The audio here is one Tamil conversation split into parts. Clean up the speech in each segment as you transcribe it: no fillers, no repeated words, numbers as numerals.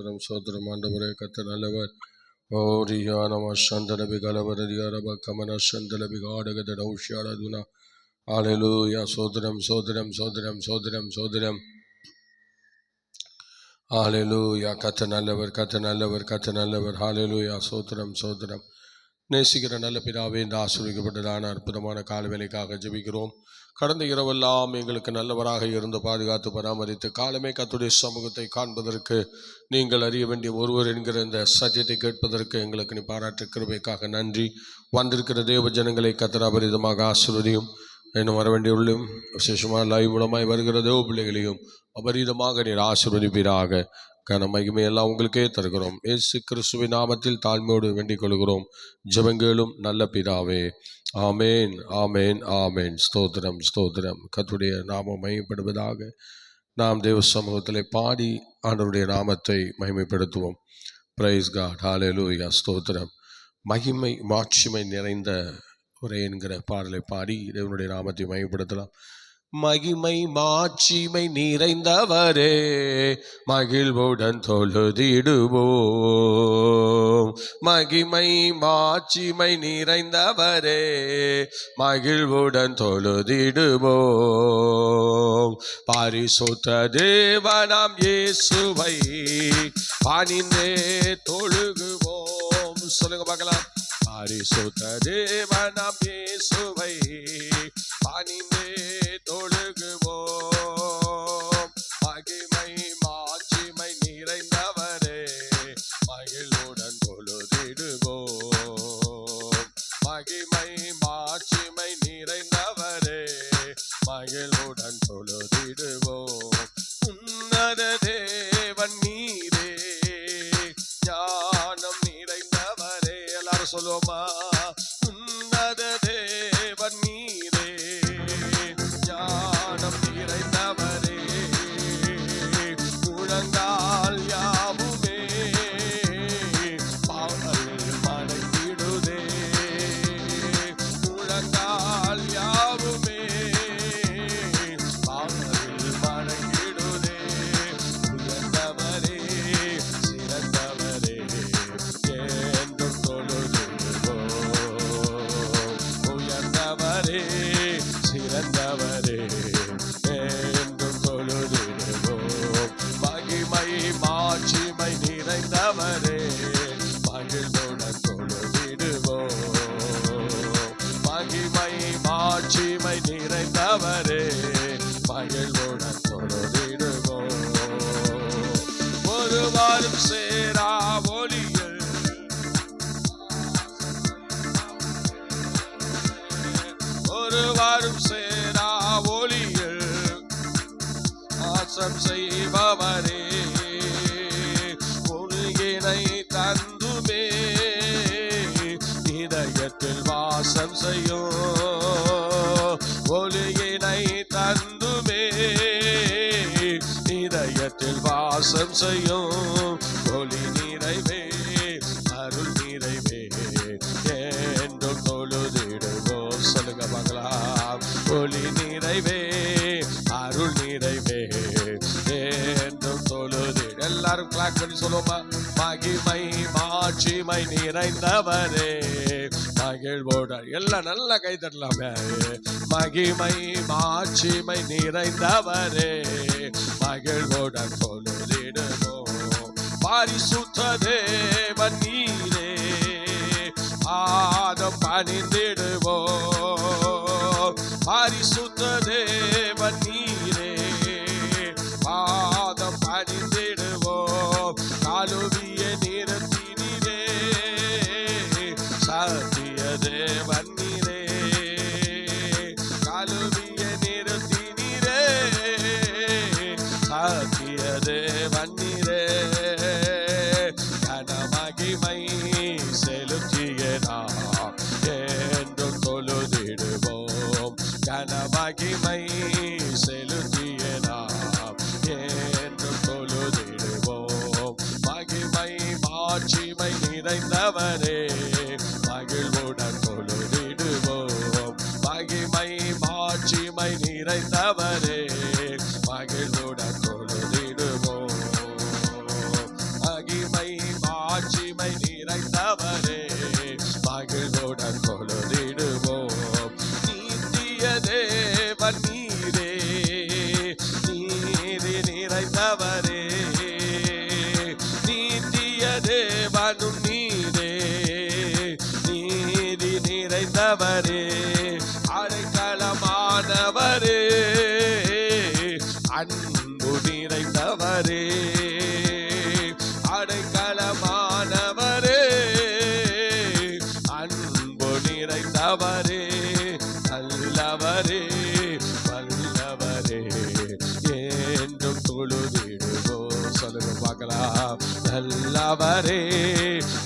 சோத்திரம் சோத்திரம் ஆண்டவரே கத்த நல்லவர். ஓரியானம சந்தன பிகலவரதியாரப கமன சந்தன பிகாடகத நௌஷியாரதுனா. ஹalleluya. சோத்திரம் சோத்திரம் சோத்திரம் சோத்திரம் சோத்திரம். ஹalleluya. கத்த நல்லவர் கத்த நல்லவர் கத்த நல்லவர். ஹalleluya. சோத்திரம் சோத்திரம். நேசிக்கிற நல்ல பிதாவே, இந்த ஆசீர்வதிக்கப்பட்டதான அற்புதமான காலவேளைக்காக ஜெபிக்கிறோம். கடந்த இரவெல்லாம் எங்களுக்கு நல்லவராக இருந்து பாதுகாத்து பராமரித்து காலமே கர்த்தருடைய சமூகத்தை காண்பதற்கு நீங்கள் அறிய வேண்டிய ஒருவர் என்கிற இந்த சத்தியத்தை கேட்பதற்கு எங்களுக்கு நீ பாராட்டு கிருபைக்காக நன்றி. வந்திருக்கிற தேவ ஜனங்களை கர்த்தர் அபரிதமாக ஆசீர்வதியும். இன்னும் வர வேண்டியுள்ளும் விசேஷமாக லைவ் மூலமாய் வருகிற தேவ பிள்ளைகளையும் அபரிதமாக நீர் ஆசீர்வதிப்பீராக. கன மகிமையெல்லாம் உங்களுக்கே தருகிறோம். இயேசு கிறிஸ்துவின் நாமத்தில் தாழ்மையோடு வேண்டிக் கொள்கிறோம் ஜெபங்களும் நல்ல பிதாவே. ஆமேன் ஆமேன் ஆமேன். ஸ்தோத்திரம் ஸ்தோத்திரம். கர்த்தருடைய நாமம் மகிமைப்படுவதாக. நாம் தேவ சமூகத்தில் பாடி ஆண்டவருடைய நாமத்தை மகிமைப்படுத்துவோம். Praise God. ஹalleluya. ஸ்தோத்திரம். மகிமை மாட்சிமை நிறைந்த ஒரே என்கிற பாடலை பாடி தேவனுடைய நாமத்தை மகிமைப்படுத்தலாம். மகிமை மாட்சிமை நிறைந்தவரே மகிழ்வுடன் தொழுதிடுவோம். மகிமை மாட்சிமை நிறைந்தவரே மகிழ்வுடன் தொழுதிடுவோம். பரிசுத்த தேவனாம் இயேசுவை பணிந்தே தொழுகுவோம். சொல்லுங்க பார்க்கலாம். பரிசுத்த தேவனாம் இயேசுவை பணிந்தே தொழுகுவோம். மகிமை மாட்சிமை நிறைந்தவரே மகிழ்வுடன் தொழுதிடுவோம். மகிமை மாட்சிமை நிறைந்தவரே மகிழ்வுடன் தொழுதிடுவோம். உன்னத தேவன் நீரே ஞானம் நிறைந்தவரே. எல்லாரும் சொல்லுவோமா? உன்னத தேவன் நீரே ஞானம் நிறைந்தவரே. முழங்கால் யாவுமே பாவல் மடங்கிடுதே. முழங்கால் யாவுமே பாவல் மடங்கிடுதே. உயர்ந்தவரே சிறந்தவரே என்றும் தொழுதிடுவோம். உயர்ந்தவரே சிறந்தவரே என்றும் தொழுதிடுவோம். மகிமை மாட்சிமை நிறைந்தவரே மகிழ்வுடன் தொழுதிடுவோம். மகிமை மாட்சிமை நிறைந்தவரே மகிழ்வுடன் தொழுதிடுவோம். ஒருவரும் சேரா ஒளியில் ஒருவரும் சேரா ஒளியில் வாசம் செய்பவரே. ஒழுகினை தந்துமே இதயத்தில் வாசம் செய்யும். ஒழுகினை தந்துமே இதயத்தில் வாசம் செய்யும். ஒளி நிறைவே அருள் நிறைவே என்றும் தொழுதிடுவோம். சொல்லுங்க பார்க்கலாம். ஒளி நிறைவே அருள் நிறைவே என்றும் தொழுது. எல்லாரும் கிளாக் பண்ணி சொல்லுவோமா? மகிமை மாட்சிமை நிறைந்தவரே மகிழ்வோட. எல்லாம் நல்லா கை தட்டலாமே. மகிமை மாட்சிமை நிறைந்தவரே மகிழ்வோடன் தொழுதிடுவோம். பரிசுத்த தேவன் நீரே பாதம் பணிந்திடுவோம். பரிசுத்த தேவன் நீரே பாதம் பணிந்திடுவோம். காலுவிய நிறத்தினிலே சத்திய தேவன் நீரே. காலுவிய நிறத்தினிலே சத்திய தேவன் நீரே. கனமகிமை செலுத்திய நாம் என்றும் தொழுதிடுவோம். கனமகிமை செலுத்திய நாம் என்றும் தொழுதிடுவோம். மகிமை மாட்சிமை நிறைந்தவரே மகிழ்வுடன் தொழுதிடுவோம். மகிமை மாட்சிமை நிறைந்தவரே மகிழ்வுடன் தொழுதிடுவோம். நல்லவரே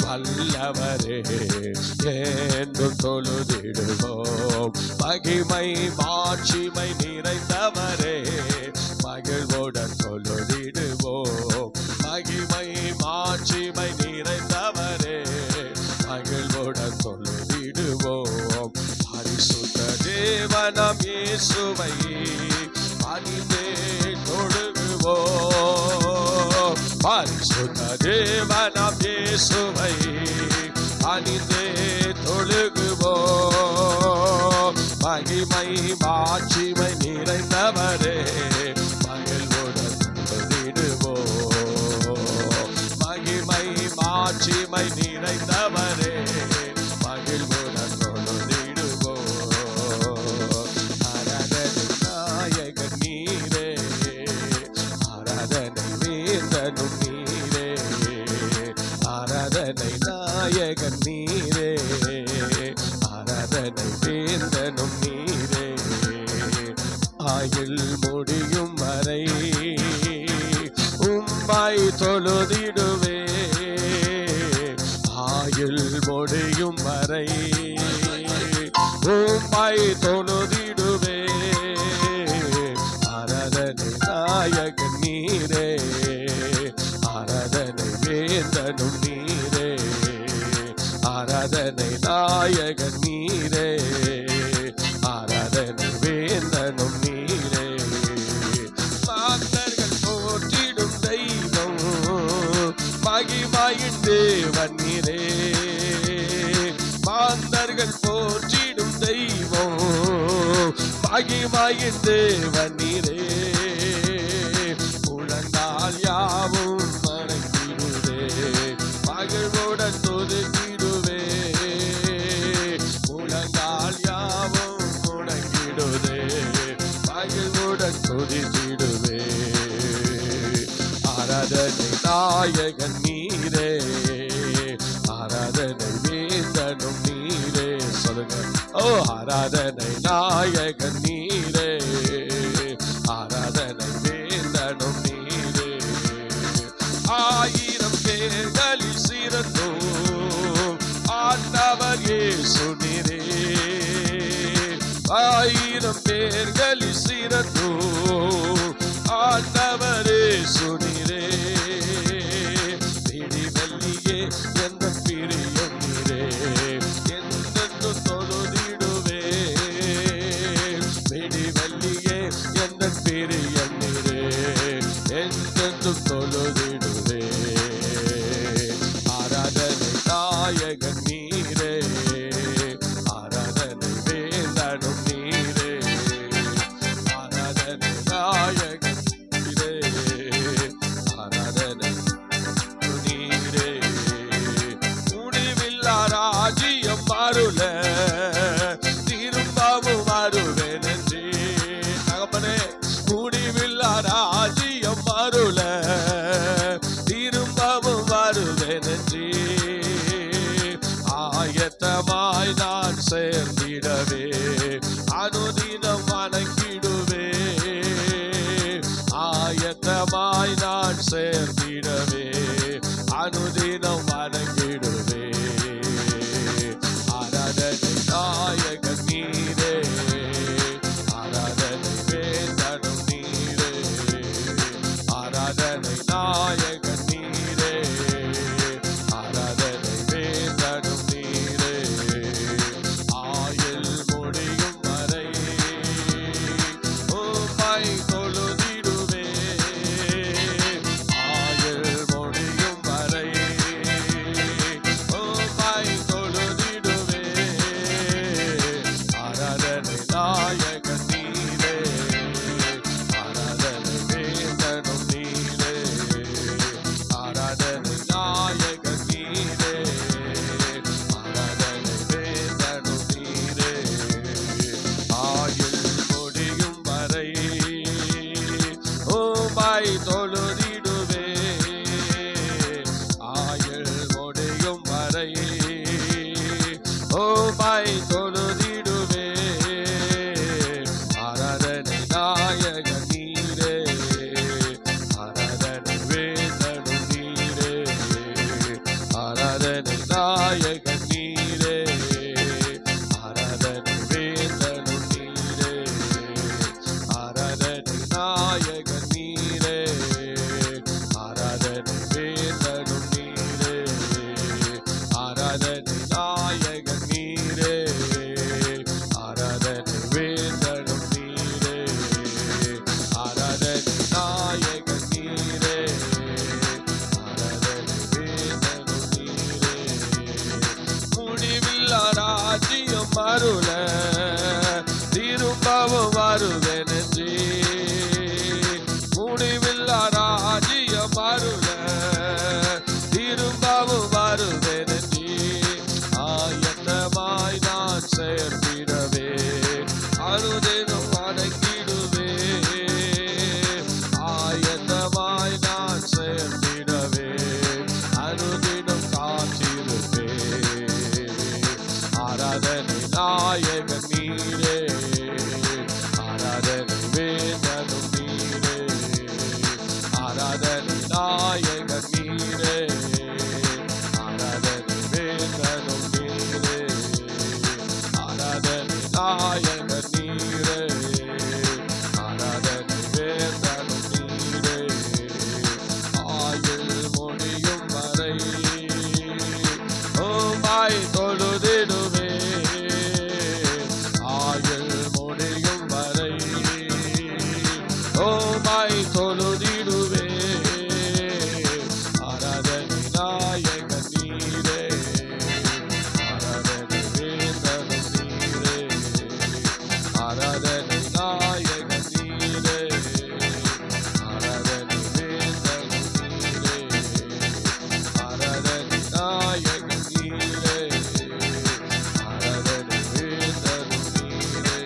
வல்லவரே என்று தொழுதிடுவோம். மகிமை மாட்சிமை நிறைந்தவரே மகிழ்வுடன் தொழுதிடுவோம். மகிமை மாட்சிமை நிறைந்தவரே மகிழ்வுடன் தொழுதிடுவோம். பரிசுத்த தேவனாம் இயேசுவை பணிந்தே தொழுகுவோம். பரிசுத்த தேவனாம் இயேசுவை பணிந்தே தொழுகுவோம். மகிமை மாட்சிமை நிறைந்தவரே மகிழ்வுடன் தொழுதிடுவோம். மகிமை மாட்சிமை நிறைந்தவரே மகிழ்வுடன் தொழுதிடுவோம். ஆராதனை நாயகன் நீரே, ஆராதனை வேந்தனும் நீரே, ஆராதனை நாயகன் நீரே, ஆராதனை வேந்தனும் நீரே. ஆயுள் முடியும் வரை உம்மை தொழுதிடுவே. ஆயுள் முடியும் வரை உம்மை தொழுதிடுவே. ஆராதனை நாயகன் நீரே, ஆராதனை வேந்தனும் நீரே, ஆராதனை நாயகன் நீரே, ஆராதனை வேந்தனும் நீரே. மாந்தர்கள் போற்றிடும் தெய்வம் மகிமையின் தேவன் நீரே. மாந்தர்கள் போற்றிடும் தெய்வம் மகிமையின் தேவன் நீரே. உலகால் யாவும் வணங்கிடுவே, மகிழ்வுடன் துதித்திடுவே. உலகால் யாவும் முடங்கிடுவே, மகிழ்வுடன் துதித்திடுவே. ஆராதனை நாயகன் நீரே, ஆராதனை வேந்தனும் நீரே. சொல்லுங்க, ஓ ஆராதனை நாயகன் நீரே, ஆராதனை வேந்தனும் நீரே. ஆயிரம் பேர்களில் சிறந்தோம் ஆண்டவர் இயேசு நீரே. ஆயிரம் பேர்களில் சிறந்தோம் ஆண்டவர் இயேசு நீரே. பிடிவல்லியே எந்த பிரியம் நீரே, எந்தெந்து தொழுதிடுவே. பிடிவல்லியே எந்த பிரியம் நீரே, எந்தெந்து தொழுதிடுவே. ஆராதனை நாயகன் நீரே, ஆராதனை வேந்தனும் நீரே, ஆராதனை நாயகன் நீரே, ஆராதனை நீரே. முடிவில்லா ராஜ்யம் அருள திரும்பவும் வருவேன் என்றே. தகப்பனே, முடிவில்லா ராஜ்யம் அருள திரும்பவும் வருவேன் என்றே. ஆயத்தமாய் நான் சேர்ந்திடவே அனுதினம் வணங்கிடுவே. ஆயத்தமாய் நான் சேர்ந்திடவே அனுதினம் வணங்கிடுவே. ஆராதனை நாயகன் நீரே, ஆராதனை வேந்தனும் நீரே, ஆராதனை நாயகன் நீரே, ஆராதனை வேந்தனும் நீரே. ஆயுள் முடியும் வரை உம்மை தொழுதிடுவே. ஆயுள் முடியும் வரை அருள திரும்பவும் வருவேன் என்று முடிவில்லா ராஜ்யம் அருள திரும்பவும் வருவேன் என்று ஆயத்தமாய் நான் சேர்ந்திடவே அனுதினம் வணங்கிடுவே ஆயத்தமாய் நான் சேர்ந்திடவே அனுதினம் காத்திருப்பே ஆராதனை நாயகன் நீரே ஆராதனை வேந்தனும் நீரே ஆராதனை நாயகன் நீரே ஆராதனை வேந்தனும் நீரே ஆராதனை நாயகன் நீரே ஆராதனை வேந்தனும் நீரே ஆயுள் முடியும் வரை ஓமாய் தொழுதிடுவே ஆயுள் முடியும் வரை ஓமாய் தொழுதிடுவே ஆராதனை நாயகன் நீரே ஆராதனை வேந்தனும் நீரே ஆராதனை நாயகன் நீரே ஆராதனை வேந்தனும் நீரே ஆராதனை நாயகன் நீரே ஆராதனை வேந்தனும் நீரே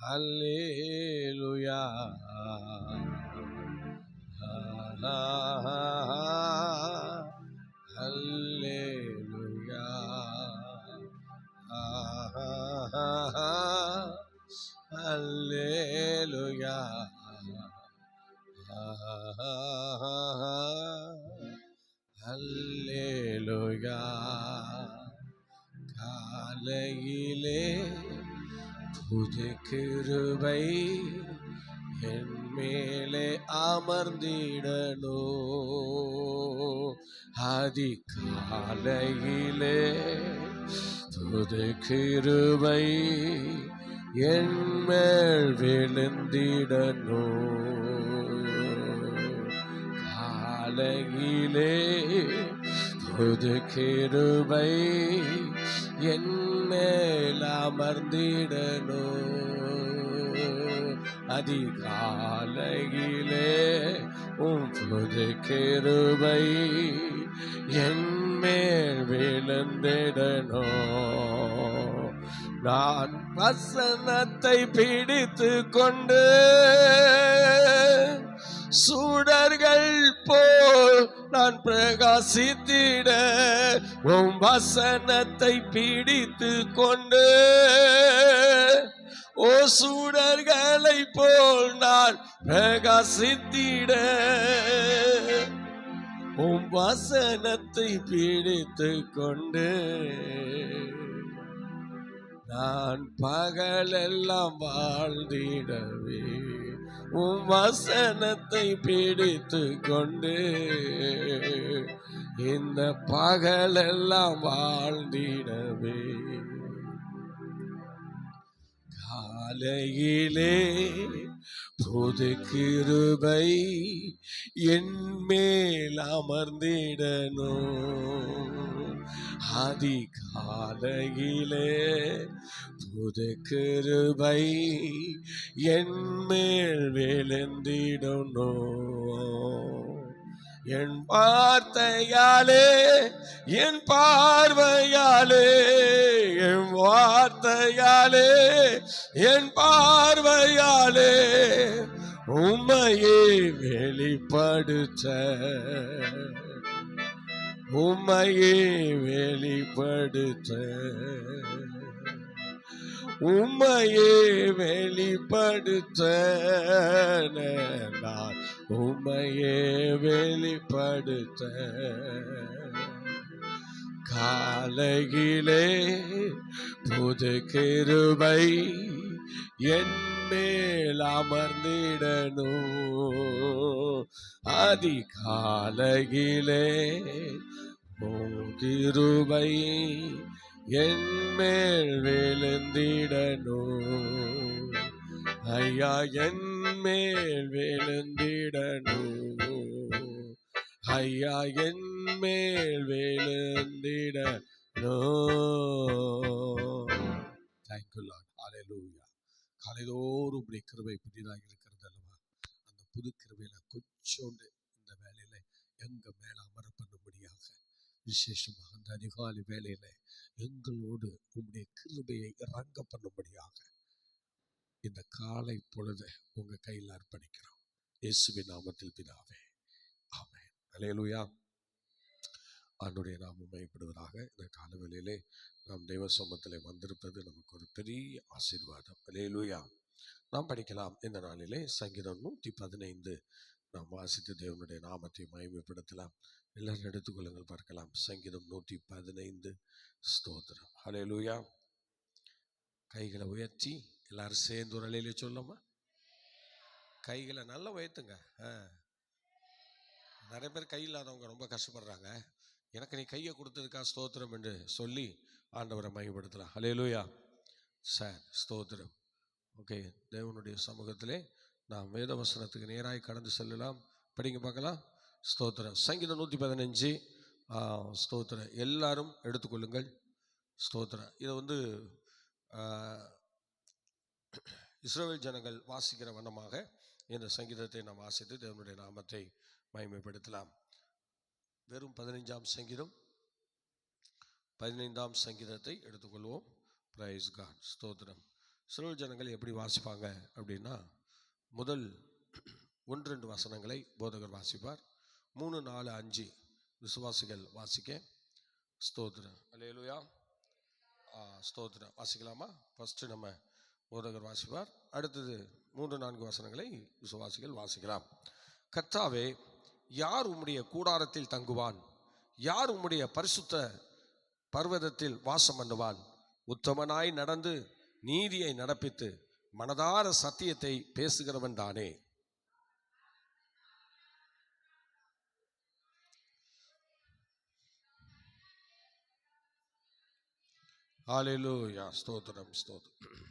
Hallelujah. Hallelujah. காலையிலே புது கிருபை என் மேலே அமர்ந்திடனோ அதிகாலையிலே புது கிருபை என் மேல் விழுந்திடனோ காலையிலே புது கிருபை என் மேல் அமர்ந்திடனோ அதிகாலையிலே புது கிருபை என் மேல் விழுந்திடனோ நான் வசனத்தை பிடித்து கொண்டு சுடர்கள் போல் நான் பிரகாசித்திட உம் வசனத்தை பிடித்து கொண்டு ஓ சுடர்களை போல் நான் பிரகாசித்திட உம் வசனத்தை பிடித்து கொண்டு நான் பகலெல்லாம் வாழ்ந்திடவே உம் வசனத்தை பிடித்து கொண்டு இந்த பகலெல்லாம் வாழ்ந்திடவே காலையிலே புது கிருபை என் மேல் அமர்ந்திடனோ அதிகாலையிலே புது கிருபை என் மேல் விழுந்திடனோ என் வார்த்தையாலே என் பார்வையாலே என் வார்த்தையாலே என் பார்வையாலே உம்மையே வெளிப்படுத்த உம்மையே வெளிப்படுத்த உம்மையே வெளிப்படுத்த நான் உம்மையே வெளிப்படுத்த காலையிலே புது கிருபை என் மேல் அமர்ந்திடணும் அதிகாலையிலே கிருபை என் மேல் விழுந்திடணும் ஐயா என் மேல் விழுந்திடணும் ஐயா என் மேல் விழுந்திடணும். Thank you Lord. Hallelujah. காலைதோறும் உடைய கிருபை புதிதாக இருக்கிறது அல்லவா? அந்த புது கிருபையில கொஞ்சோண்டு இந்த வேலையில எங்க மேல அமர பண்ணும்படியாக விசேஷமாக அந்த அதிகாலை வேலையில எங்களோடு உங்களுடைய கிருபையை இறங்க பண்ணும்படியாக இந்த காலை பொழுது உங்க கையில் அர்ப்பணிக்கிறோம். இயேசுவின் நாமத்தில் பிதாவே, ஆமென். அல்லேலூயா. ஆண்டவருடைய நாமம் மகிமைப்படுவதாக. இந்த காலவேளையிலே நாம் தெய்வ சமூகத்திலே வந்திருப்பது நமக்கு ஒரு பெரிய ஆசீர்வாதம். அல்லேலூயா. நாம் படிக்கலாம் இந்த நாளிலே சங்கீதம் 115 நாம் வாசித்து தேவனுடைய நாமத்தை மகிமைப்படுத்தலாம். எல்லாரும் எடுத்துக்கொள்ளுங்கள், பார்க்கலாம். சங்கீதம் 115. ஸ்தோத்திரம். அல்லேலூயா. கைகளை உயர்த்தி எல்லாரும் சேர்ந்து ஒரு அலையிலே சொல்லுமா? கைகளை நல்லா உயர்த்துங்க. நிறைய பேர் கை இல்லாதவங்க ரொம்ப கஷ்டப்படுறாங்க. எனக்கு நீ கையை கொடுத்ததுக்கா ஸ்தோத்திரம் என்று சொல்லி ஆண்டவரை மகிமைப்படுத்தலாம். அல்லேலூயா. சார் ஸ்தோத்திரம். ஓகே, தேவனுடைய சமூகத்திலே நாம் வேத வசனத்துக்கு நேராக கடந்து செல்லலாம். படிங்க பார்க்கலாம். ஸ்தோத்திரம். சங்கீதம் 115. ஸ்தோத்திரம். எல்லாரும் எடுத்துக்கொள்ளுங்கள். ஸ்தோத்திரம். இதை இஸ்ரவேல் ஜனங்கள் வாசிக்கிற வண்ணமாக இந்த சங்கீதத்தை நாம் வாசித்து தேவனுடைய நாமத்தை மகிமைப்படுத்தலாம். வெறும் 15ஆம் சங்கீதம், 15ஆம் சங்கீதத்தை எடுத்துக்கொள்வோம். Praise God. ஸ்தோத்திரம். இஸ்ரவேல் ஜனங்கள் எப்படி வாசிப்பாங்க அப்படின்னா, முதல் 1-2 வசனங்களை போதகர் வாசிப்பார். 3, 4, 5 விசுவாசிகள் வாசிக்க. ஸ்தோத்திரம். அல்லேலூயா. ஸ்தோத்திரம். வாசிக்கலாமா? ஃபர்ஸ்ட் நம்ம போதகர் வாசிப்பார். அடுத்தது 3, 4 வசனங்களை விசுவாசிகள் வாசிக்கலாம். கர்த்தாவே, யார் உம்முடைய கூடாரத்தில் தங்குவான்? யார் உம்முடைய பரிசுத்த பர்வதத்தில் வாசம் பண்ணுவான்? உத்தமனாய் நடந்து நீதியை நடப்பித்து மனதார சத்தியத்தை பேசுகிறவன் தானே. ஹல்லேலூயா. ஸ்தோத்திரம். ஸ்தோத்திரம்.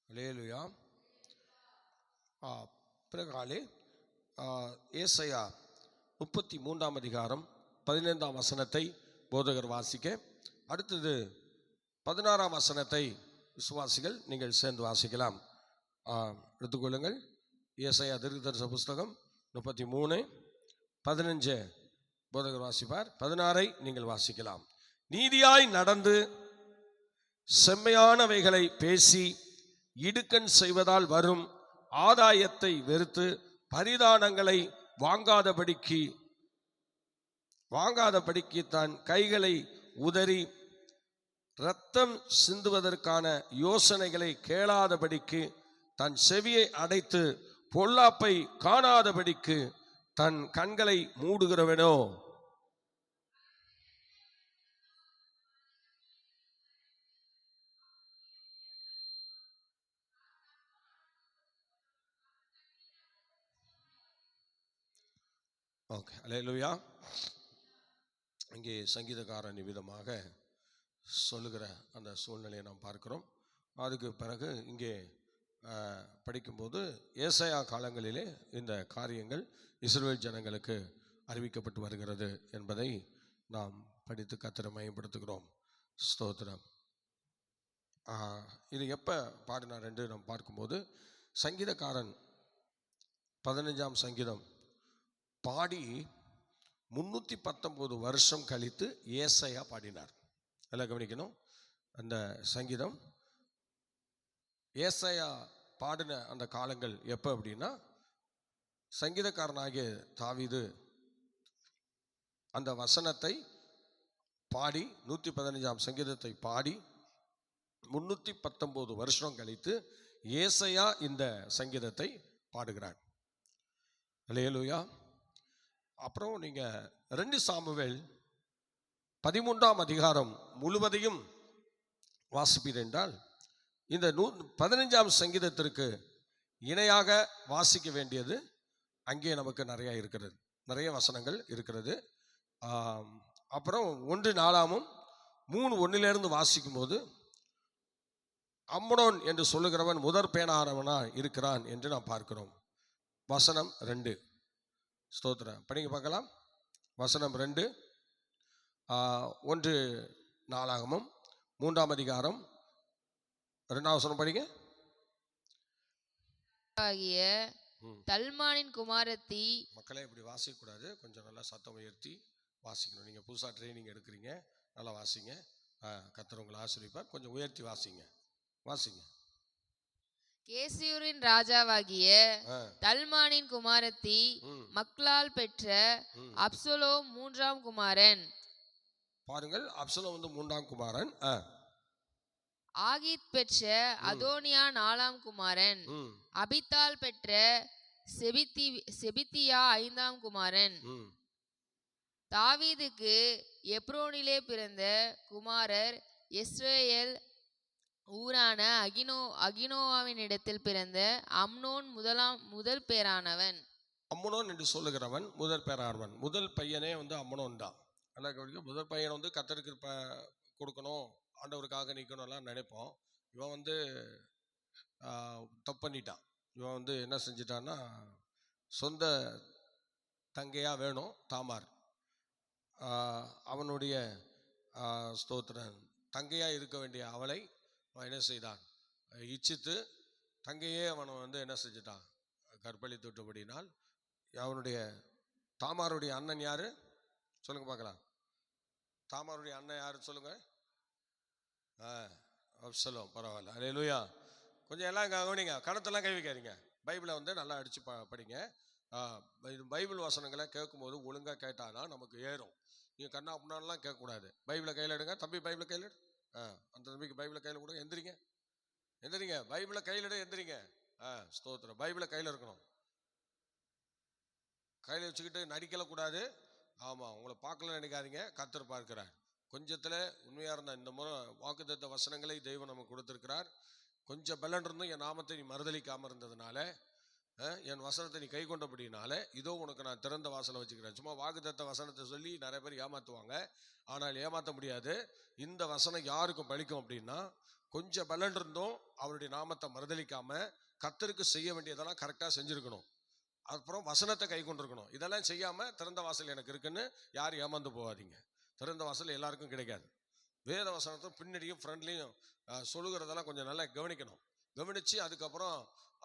அல்லேலூயா. பிறகாலே ஏசாயா 33ஆம் அதிகாரம் 15ஆம் வசனத்தை போதகர் வாசிக்க. அடுத்தது 16ஆம் வசனத்தை விசுவாசிகள் நீங்கள் சேர்ந்து வாசிக்கலாம். எடுத்துக்கொள்ளுங்கள். ஏசாயா தீர்க்கதரிசன புஸ்தகம் 33, 15 போதகர் வாசிப்பார். 16ஐ நீங்கள் வாசிக்கலாம். நீதியாய் நடந்து செம்மையானவைகளை பேசி இடுக்கண் செய்வதால் வரும் ஆதாயத்தை வெறுத்து பரிதானங்களை வாங்காதபடிக்கு தன் கைகளை உதறி இரத்தம் சிந்துவதற்கான யோசனைகளை கேளாதபடிக்கு தன் செவியை அடைத்து பொல்லாப்பை காணாதபடிக்கு தன் கண்களை மூடுகிறவனோ. ஓகே. அல்லேலூயா. இங்கே சங்கீதக்காரன் விதமாக சொல்லுகிற அந்த சூழ்நிலையை நாம் பார்க்கிறோம். அதுக்கு பிறகு இங்கே படிக்கும்போது ஏசாயா காலங்களிலே இந்த காரியங்கள் இஸ்ரவேல் ஜனங்களுக்கு அறிவிக்கப்பட்டு வருகிறது என்பதை நாம் படித்து கர்த்தரை மையப்படுத்துகிறோம். ஸ்தோத்திரம். இது எப்போ பாடினார் என்று நாம் பார்க்கும்போது சங்கீதக்காரன் 15ஆம் சங்கீதம் பாடி 319 வருஷம் கழித்து ஏசாயா பாடினார். எல்லாம் கவனிக்கணும். அந்த சங்கீதம் ஏசாயா பாடின அந்த காலங்கள் எப்போ அப்படின்னா, சங்கீதக்காரனாகிய தாவீது அந்த வசனத்தை பாடி 115ஆம் சங்கீதத்தை பாடி 319 வருஷம் கழித்து ஏசாயா இந்த சங்கீதத்தை பாடுகிறார். அல்லேலூயா. அப்புறம் நீங்க 2 சாமுவேல் 13ஆம் அதிகாரம் முழுவதையும் வாசிப்பீர் என்றால் இந்த 15ஆம் சங்கீதத்திற்கு இணையாக வாசிக்க வேண்டியது அங்கே நமக்கு நிறைய இருக்கிறது, நிறைய வசனங்கள் இருக்கிறது. அப்புறம் 1 3:1 வாசிக்கும் போது அம்னோன் என்று சொல்லுகிறவன் முதற் பேனானவனா இருக்கிறான் என்று நாம் பார்க்கிறோம். வசனம் 2. ஸ்தோத்திரம். படிங்க பார்க்கலாம். வசனம் 2. 1 3ஆம் அதிகாரம் 2ஆம் வசனம் படிங்க. ஆகிய தல்மானின் குமாரத்தி. மக்களே இப்படி வாசிக்கக்கூடாது, கொஞ்சம் நல்லா சத்தம் உயர்த்தி வாசிக்கணும். நீங்கள் புதுசாக ட்ரைனிங் எடுக்கிறீங்க, நல்லா வாசிங்க. கர்த்தர் உங்களை ஆசீர்வதிப்பார். கொஞ்சம் உயர்த்தி வாசிங்க. கேசியூரின் ராஜாவாகிய தல்மானின் குமாரத்தி மக்லால் பெற்ற அப்சலோம் 3ஆம் குமாரன். பாருங்கள், அப்சலோம் 3ஆம் குமாரன். ஆகீத் பெற்ற அதோனியா 4ஆம் குமாரன். அபித்தால் பெற்ற செபித்தியா 5ஆம் குமாரன். தாவீதுக்கு எப்ரோனிலே பிறந்த குமாரர் இஸ்ரவேல் ஊரான அகினோவாவின் இடத்தில் பிறந்த அம்னோன் முதல் பேரானவன். அம்னோன் என்று சொல்லுகிறவன் முதல் பேரானவன். முதல் பையனே அம்னோன் தான். முதல் பையன் கர்த்தருக்கு கொடுக்கணும், ஆண்டவருக்காக நிற்கணும்லாம் நினைப்போம். இவன் தப்பு பண்ணிட்டான். இவன் என்ன செஞ்சிட்டான்னா, சொந்த தங்கையா வேணும் தாமார், அவனுடைய ஸ்தோத்திரன் தங்கையா இருக்க வேண்டிய அவளை அவன் என்ன செய்தான், இச்சித்து தங்கையே அவனை என்ன செஞ்சிட்டான், கற்பழித்து விட்டபடினால். அவனுடைய தாமாருடைய அண்ணன் யாரு சொல்லுங்க பார்க்கலாம். தாமாருடைய அண்ணன் யாரு சொல்லுங்க. அப்சலோம். பரவாயில்ல. அல்லேலூயா. கொஞ்சம் எல்லாம் கவனிங்க, கணத்தெல்லாம் கை வைக்காதீங்க. பைபிளை நல்லா அடிச்சு படிங்க. பைபிள் வசனங்களை கேட்கும்போது ஒழுங்காக கேட்டாதான் நமக்கு ஏறும். நீங்கள் கண்ணா அப்படின்னாலாம் கேட்கக்கூடாது. பைபிளை கையில் எடுங்க. தம்பி பைபிளை கையில் எடு. அந்த தம்பிக்கு பைபிளை கையில் கொடுங்க. எந்திரிங்க. பைபிளை கையில் எடு. எந்திரிங்க. ஸ்தோத்திரம். பைபிளை கையில் இருக்கணும். கையில் வச்சுக்கிட்டு நடிக்கக்கூடாது. ஆமாம், உங்களை பார்க்கல நினைக்காதீங்க, கர்த்தர் பார்க்கிறார். கொஞ்சத்தில் உண்மையாக இருந்தால் இந்த முறை வாக்குத்தத்த வசனங்களை தெய்வம் நமக்கு கொடுத்துருக்கிறார். கொஞ்சம் பலன் இருந்தும் என் நாமத்தை நீ மறுதலிக்காமல் இருந்ததுனால, என் வசனத்தை நீ கை கொண்டபடினால இதோ உனக்கு நான் திறந்த வாசலை வச்சுக்கிறேன். சும்மா வாக்குத்தத்த வசனத்தை சொல்லி நிறைய பேர் ஏமாற்றுவாங்க. ஆனால் ஏமாற்ற முடியாது. இந்த வசனம் யாருக்கும் பலிக்கும் அப்படின்னா, கொஞ்சம் பலன் இருந்தும் அவருடைய நாமத்தை மறுதலிக்காமல் கர்த்தருக்கு செய்ய வேண்டியதெல்லாம் கரெக்டாக செஞ்சுருக்கணும். அப்புறம் வசனத்தை கை கொண்டிருக்கணும். இதெல்லாம் செய்யாமல் திறந்த வாசல் எனக்கு இருக்குன்னு யாரும் ஏமாந்து போகாதீங்க. திறந்த வாசல் எல்லாருக்கும் கிடைக்காது. வேத வசனத்தை பின்னாடியும் ஃப்ரண்ட்லையும் சொல்லுகிறதெல்லாம் கொஞ்சம் நல்லா கவனிக்கணும். கவனித்து அதுக்கப்புறம்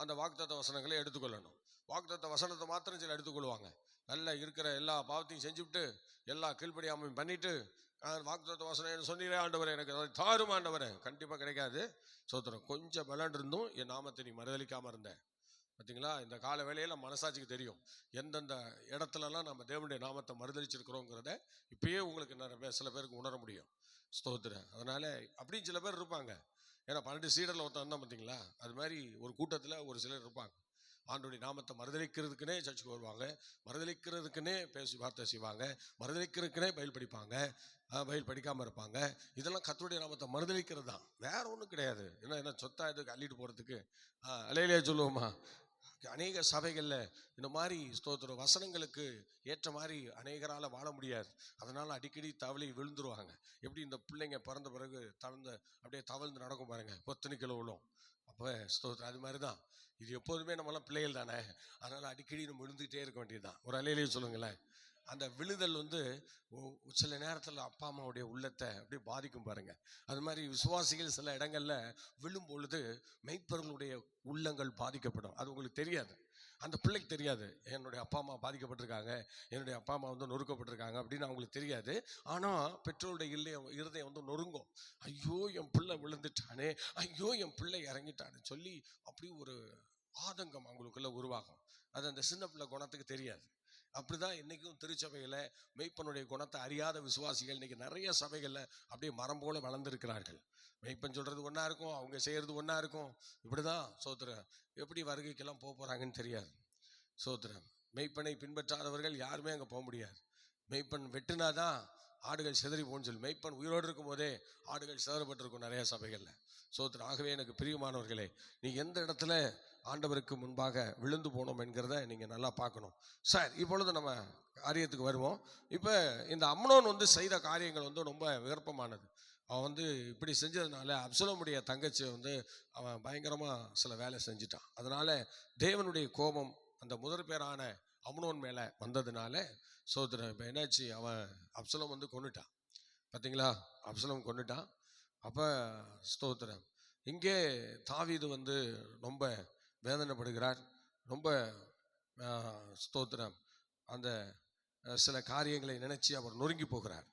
அந்த வாக்குத்தத்த வசனங்களை எடுத்துக்கொள்ளணும். வாக்குத்தத்த வசனத்தை மாத்திரம் சில எடுத்துக்கொள்வாங்க. நல்லா இருக்கிற எல்லா பாவத்தையும் செஞ்சுவிட்டு எல்லா கீழ்ப்படியாமையும் பண்ணிட்டு வாக்குத்தத்த வசனம் சொன்னீரே ஆண்டவரே, எனக்கு அதை தாரும் ஆண்டவரே, கண்டிப்பாக கிடைக்காது. சோத்திரம். கொஞ்சம் பலன் இருந்தும் என் நாமத்தை நீ மறுதலிக்காமல் இருந்தேன். பார்த்தீங்களா? இந்த கால வேளையில் மனசாட்சிக்கு தெரியும் எந்தெந்த இடத்துலலாம் நம்ம தேவனுடைய நாமத்தை மறுதளிச்சிருக்கிறோங்கிறத இப்பயே உங்களுக்கு நிறைய சில பேருக்கு உணர முடியும். ஸ்தோத்திரம். அதனால அப்படின்னு சில பேர் இருப்பாங்க. ஏன்னா 12 சீடரில் ஒருத்தன் தான் பார்த்தீங்களா, அது மாதிரி ஒரு கூட்டத்தில் ஒரு சிலர் இருப்பாங்க. ஆண்டோடைய நாமத்தை மறுதலிக்கிறதுக்குனே சர்ச்சுக்கு வருவாங்க, மறுதலிக்கிறதுக்குனே பேசி வார்த்தை செய்வாங்க, மறுதலிக்கிறதுக்குனே பயில் படிப்பாங்க, பயில் படிக்காமல் இருப்பாங்க. இதெல்லாம் கர்த்தருடைய நாமத்தை மறுதலிக்கிறது தான், வேற ஒன்றும் கிடையாது. என்ன சொத்தா இதுக்கு அள்ளிட்டு போகிறதுக்கு அலையிலே சொல்லுவோமா? அநேக சபைகளில் இந்த மாதிரி ஸ்தோத்திர வசனங்களுக்கு ஏற்ற மாதிரி அநேகரால் வாழ முடியாது. அதனால் அடிக்கடி தவளி விழுந்துருவாங்க. எப்படி இந்த பிள்ளைங்க பிறந்த பிறகு அப்படியே தவழ்ந்து நடக்கும் பாருங்க, 10 கிலோ விழும். அப்போ அப்போ ஸ்தோத்திரம். அது மாதிரி தான் இது எப்போதுமே நம்மளாம் பிள்ளைகள் தானே, அதனால் அடிக்கடி நம்ம விழுந்துகிட்டே இருக்க வேண்டியதுதான். ஒரு அலையிலேயே சொல்லுங்களேன். அந்த விழுதல் வந்து சில நேரத்தில் அப்பா அம்மாவுடைய உள்ளத்தை அப்படியே பாதிக்கும் பாருங்க. அது மாதிரி விசுவாசிகள் சில இடங்கள்ல விழும் பொழுது மெய்ப்பர்களுடைய உள்ளங்கள் பாதிக்கப்படும். அது உங்களுக்கு தெரியாது, அந்த பிள்ளைக்கு தெரியாது. என்னுடைய அப்பா அம்மா பாதிக்கப்பட்டிருக்காங்க, என்னுடைய அப்பா அம்மா வந்து நொறுக்கப்பட்டிருக்காங்க அப்படின்னு அவங்களுக்கு தெரியாது. ஆனால் பெற்றோருடைய இருதயம் வந்து நொறுங்கும். ஐயோ என் பிள்ளை விழுந்துட்டானே, ஐயோ என் பிள்ளை இறங்கிட்டானே சொல்லி அப்படி ஒரு ஆதங்கம் அவங்களுக்குள்ள உருவாகும். அது அந்த சின்ன பிள்ளை குணத்துக்கு தெரியாது. அப்படிதான் இன்னைக்கும் திருச்சபையில மெய்ப்பனுடைய குணத்தை அறியாத விசுவாசிகள் இன்னைக்கு நிறைய சபைகள்ல அப்படியே மரம் போல வளர்ந்துருக்கிறார்கள். மெய்ப்பன் சொல்றது ஒன்னா இருக்கும், அவங்க செய்யறது ஒன்னா இருக்கும். இப்படிதான் சோத்திரம். எப்படி வருகைக்கெல்லாம் போறாங்கன்னு தெரியாது. சோத்திரம். மெய்ப்பனை பின்பற்றாதவர்கள் யாருமே அங்கே போக முடியாது. மெய்ப்பன் வெட்டினாதான் ஆடுகள் சிதறி போன்னு சொல்லி, மெய்ப்பன் உயிரோடு இருக்கும் போதே ஆடுகள் சிதறப்பட்டிருக்கும் நிறைய சபைகளில். சோத்திரம். ஆகவே எனக்கு பிரியமானவர்களே, நீ எந்த இடத்துல ஆண்டவருக்கு முன்பாக விழுந்து போனோம் என்கிறத நீங்கள் நல்லா பார்க்கணும். சார், இப்பொழுது நம்ம காரியத்துக்கு வருவோம். இப்போ இந்த அம்னோன் வந்து செய்த காரியங்கள் வந்து ரொம்ப விருப்பமானது. அவன் வந்து இப்படி செஞ்சதுனால அப்சலோமுடைய தங்கச்சி வந்து அவன் பயங்கரமாக சில வேலை செஞ்சிட்டான். அதனால தேவனுடைய கோபம் அந்த முதற் பேரான அம்னோன் மேலே வந்ததுனால சோதரன் இப்போ என்னாச்சு, அவன் அப்சலோம் வந்து கொன்னுட்டான். பார்த்தீங்களா, அப்சலோம் கொன்னுட்டான். அப்போ ஸ்தோத்திரம். இங்கே தாவீது வந்து ரொம்ப வேதனைப்படுகிறார். ரொம்ப ஸ்தோத்திரம். அந்த சில காரியங்களை நினைச்சு அவர் நொறுங்கி போகிறார்.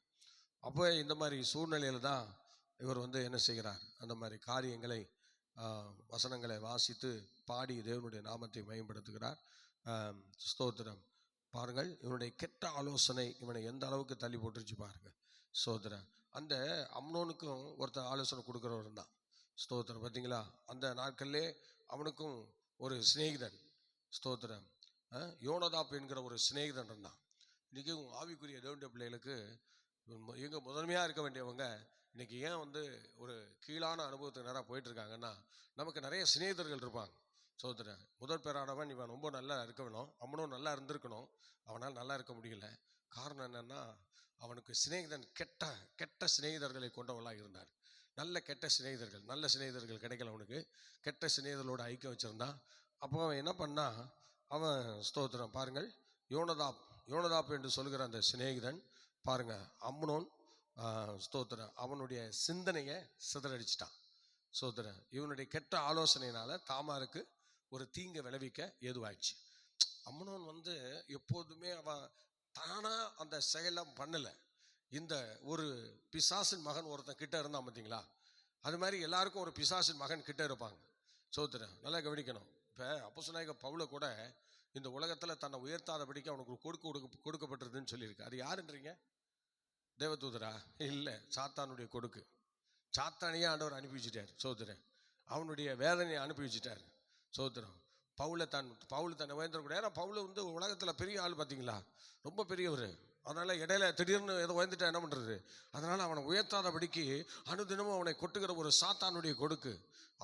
அப்போ இந்த மாதிரி சூழ்நிலையில் தான் இவர் வந்து என்ன செய்கிறார், அந்த மாதிரி காரியங்களை வசனங்களை வாசித்து பாடி தேவனுடைய நாமத்தை மேம்படுத்துகிறார். ஸ்தோத்திரம். பாருங்கள், இவனுடைய கெட்ட ஆலோசனை இவனை எந்த அளவுக்கு தள்ளி போட்டுருச்சு பாருங்க. ஸ்தோத்திரம். அந்த அம்னோனுக்கும் ஒருத்தர் ஆலோசனை கொடுக்குறவர் தான். ஸ்தோத்திரம். பார்த்தீங்களா, அந்த நாட்கள்லே அவனுக்கும் ஒரு சிநேகிதன், ஸ்தோத்திரம், யோனதாப் என்கிற ஒரு சிநேகிதன் இருந்தான். இன்றைக்கும் ஆவிக்குரிய தேவனுடைய பிள்ளைகளுக்கு எங்க முதன்மையாக இருக்க வேண்டியவங்க இன்னைக்கு ஏன் வந்து ஒரு கீழான அனுபவத்துக்கு நேராக போயிட்டு இருக்காங்கன்னா, நமக்கு நிறைய சிநேகிதர்கள் இருப்பாங்க. சோதரன். முதல் பேரானவன் இவன் ரொம்ப நல்லா இருக்க வேணும், அவனும் நல்லா இருந்திருக்கணும். அவனால் நல்லா இருக்க முடியல. காரணம் என்னன்னா, அவனுக்கு சிநேகிதன் கெட்ட கெட்ட சிநேகிதர்களை கொண்டவளாக இருந்தார். கெட்ட சிநேகிதர்கள், நல்ல சிநேகிதர்கள் கிடைக்கல அவனுக்கு. கெட்ட சிநேகிதர்களோட ஐக்கியம் வச்சிருந்தான். அப்போ அவன் என்ன பண்ணா, அவன் ஸ்தோத்திரம் பாருங்கள், யோனதாப் என்று சொல்கிற அந்த சிநேகிதன் பாருங்க, அம்னோன் ஸ்தோத்திரம் அவனுடைய சிந்தனையை சிதறடிச்சிட்டான். ஸ்தோத்திரம். இவனுடைய கெட்ட ஆலோசனையினால தாமாருக்கு ஒரு தீங்கை விளைவிக்க ஏதுவாயிடுச்சு. அம்னோன் வந்து எப்போதுமே அவன் தானா அந்த செயலை பண்ணல. இந்த ஒரு பிசாசின் மகன் ஒருத்தன் கிட்ட இருந்தான் பார்த்தீங்களா, அது மாதிரி எல்லாருக்கும் ஒரு பிசாசின் மகன் கிட்ட இருப்பாங்க. சோத்திரம். நல்லா கவனிக்கணும். இப்போ அப்போஸ்தலனாகிய பவுல கூட இந்த உலகத்தில் தன்னை உயர்த்தாதபடிக்கு அவனுக்கு கொடுக்கப்பட்டிருதுன்னு சொல்லியிருக்கு. அது யாருன்றீங்க? தேவதூதரா? இல்லை, சாத்தானுடைய கொடுக்கு. சாத்தானையே ஆண்டவர் அனுப்பி வச்சுட்டார். சோத்திரம். அவனுடைய வேதனையை அனுப்பி வச்சுட்டார். சோத்திரம். பவுல தன்னை உயர்ந்தக்கூடாது. ஏன்னா பவுல வந்து உலகத்தில் பெரிய ஆள் பார்த்தீங்களா, ரொம்ப பெரியவர். அதனால் இடையில திடீர்னு ஏதோ உயர்ந்துட்டா என்ன பண்ணுறது? அதனால் அவனை உயர்த்தாதபடிக்கு அனுதினமும் அவனை கொட்டுகிற ஒரு சாத்தானுடைய கொடுக்கு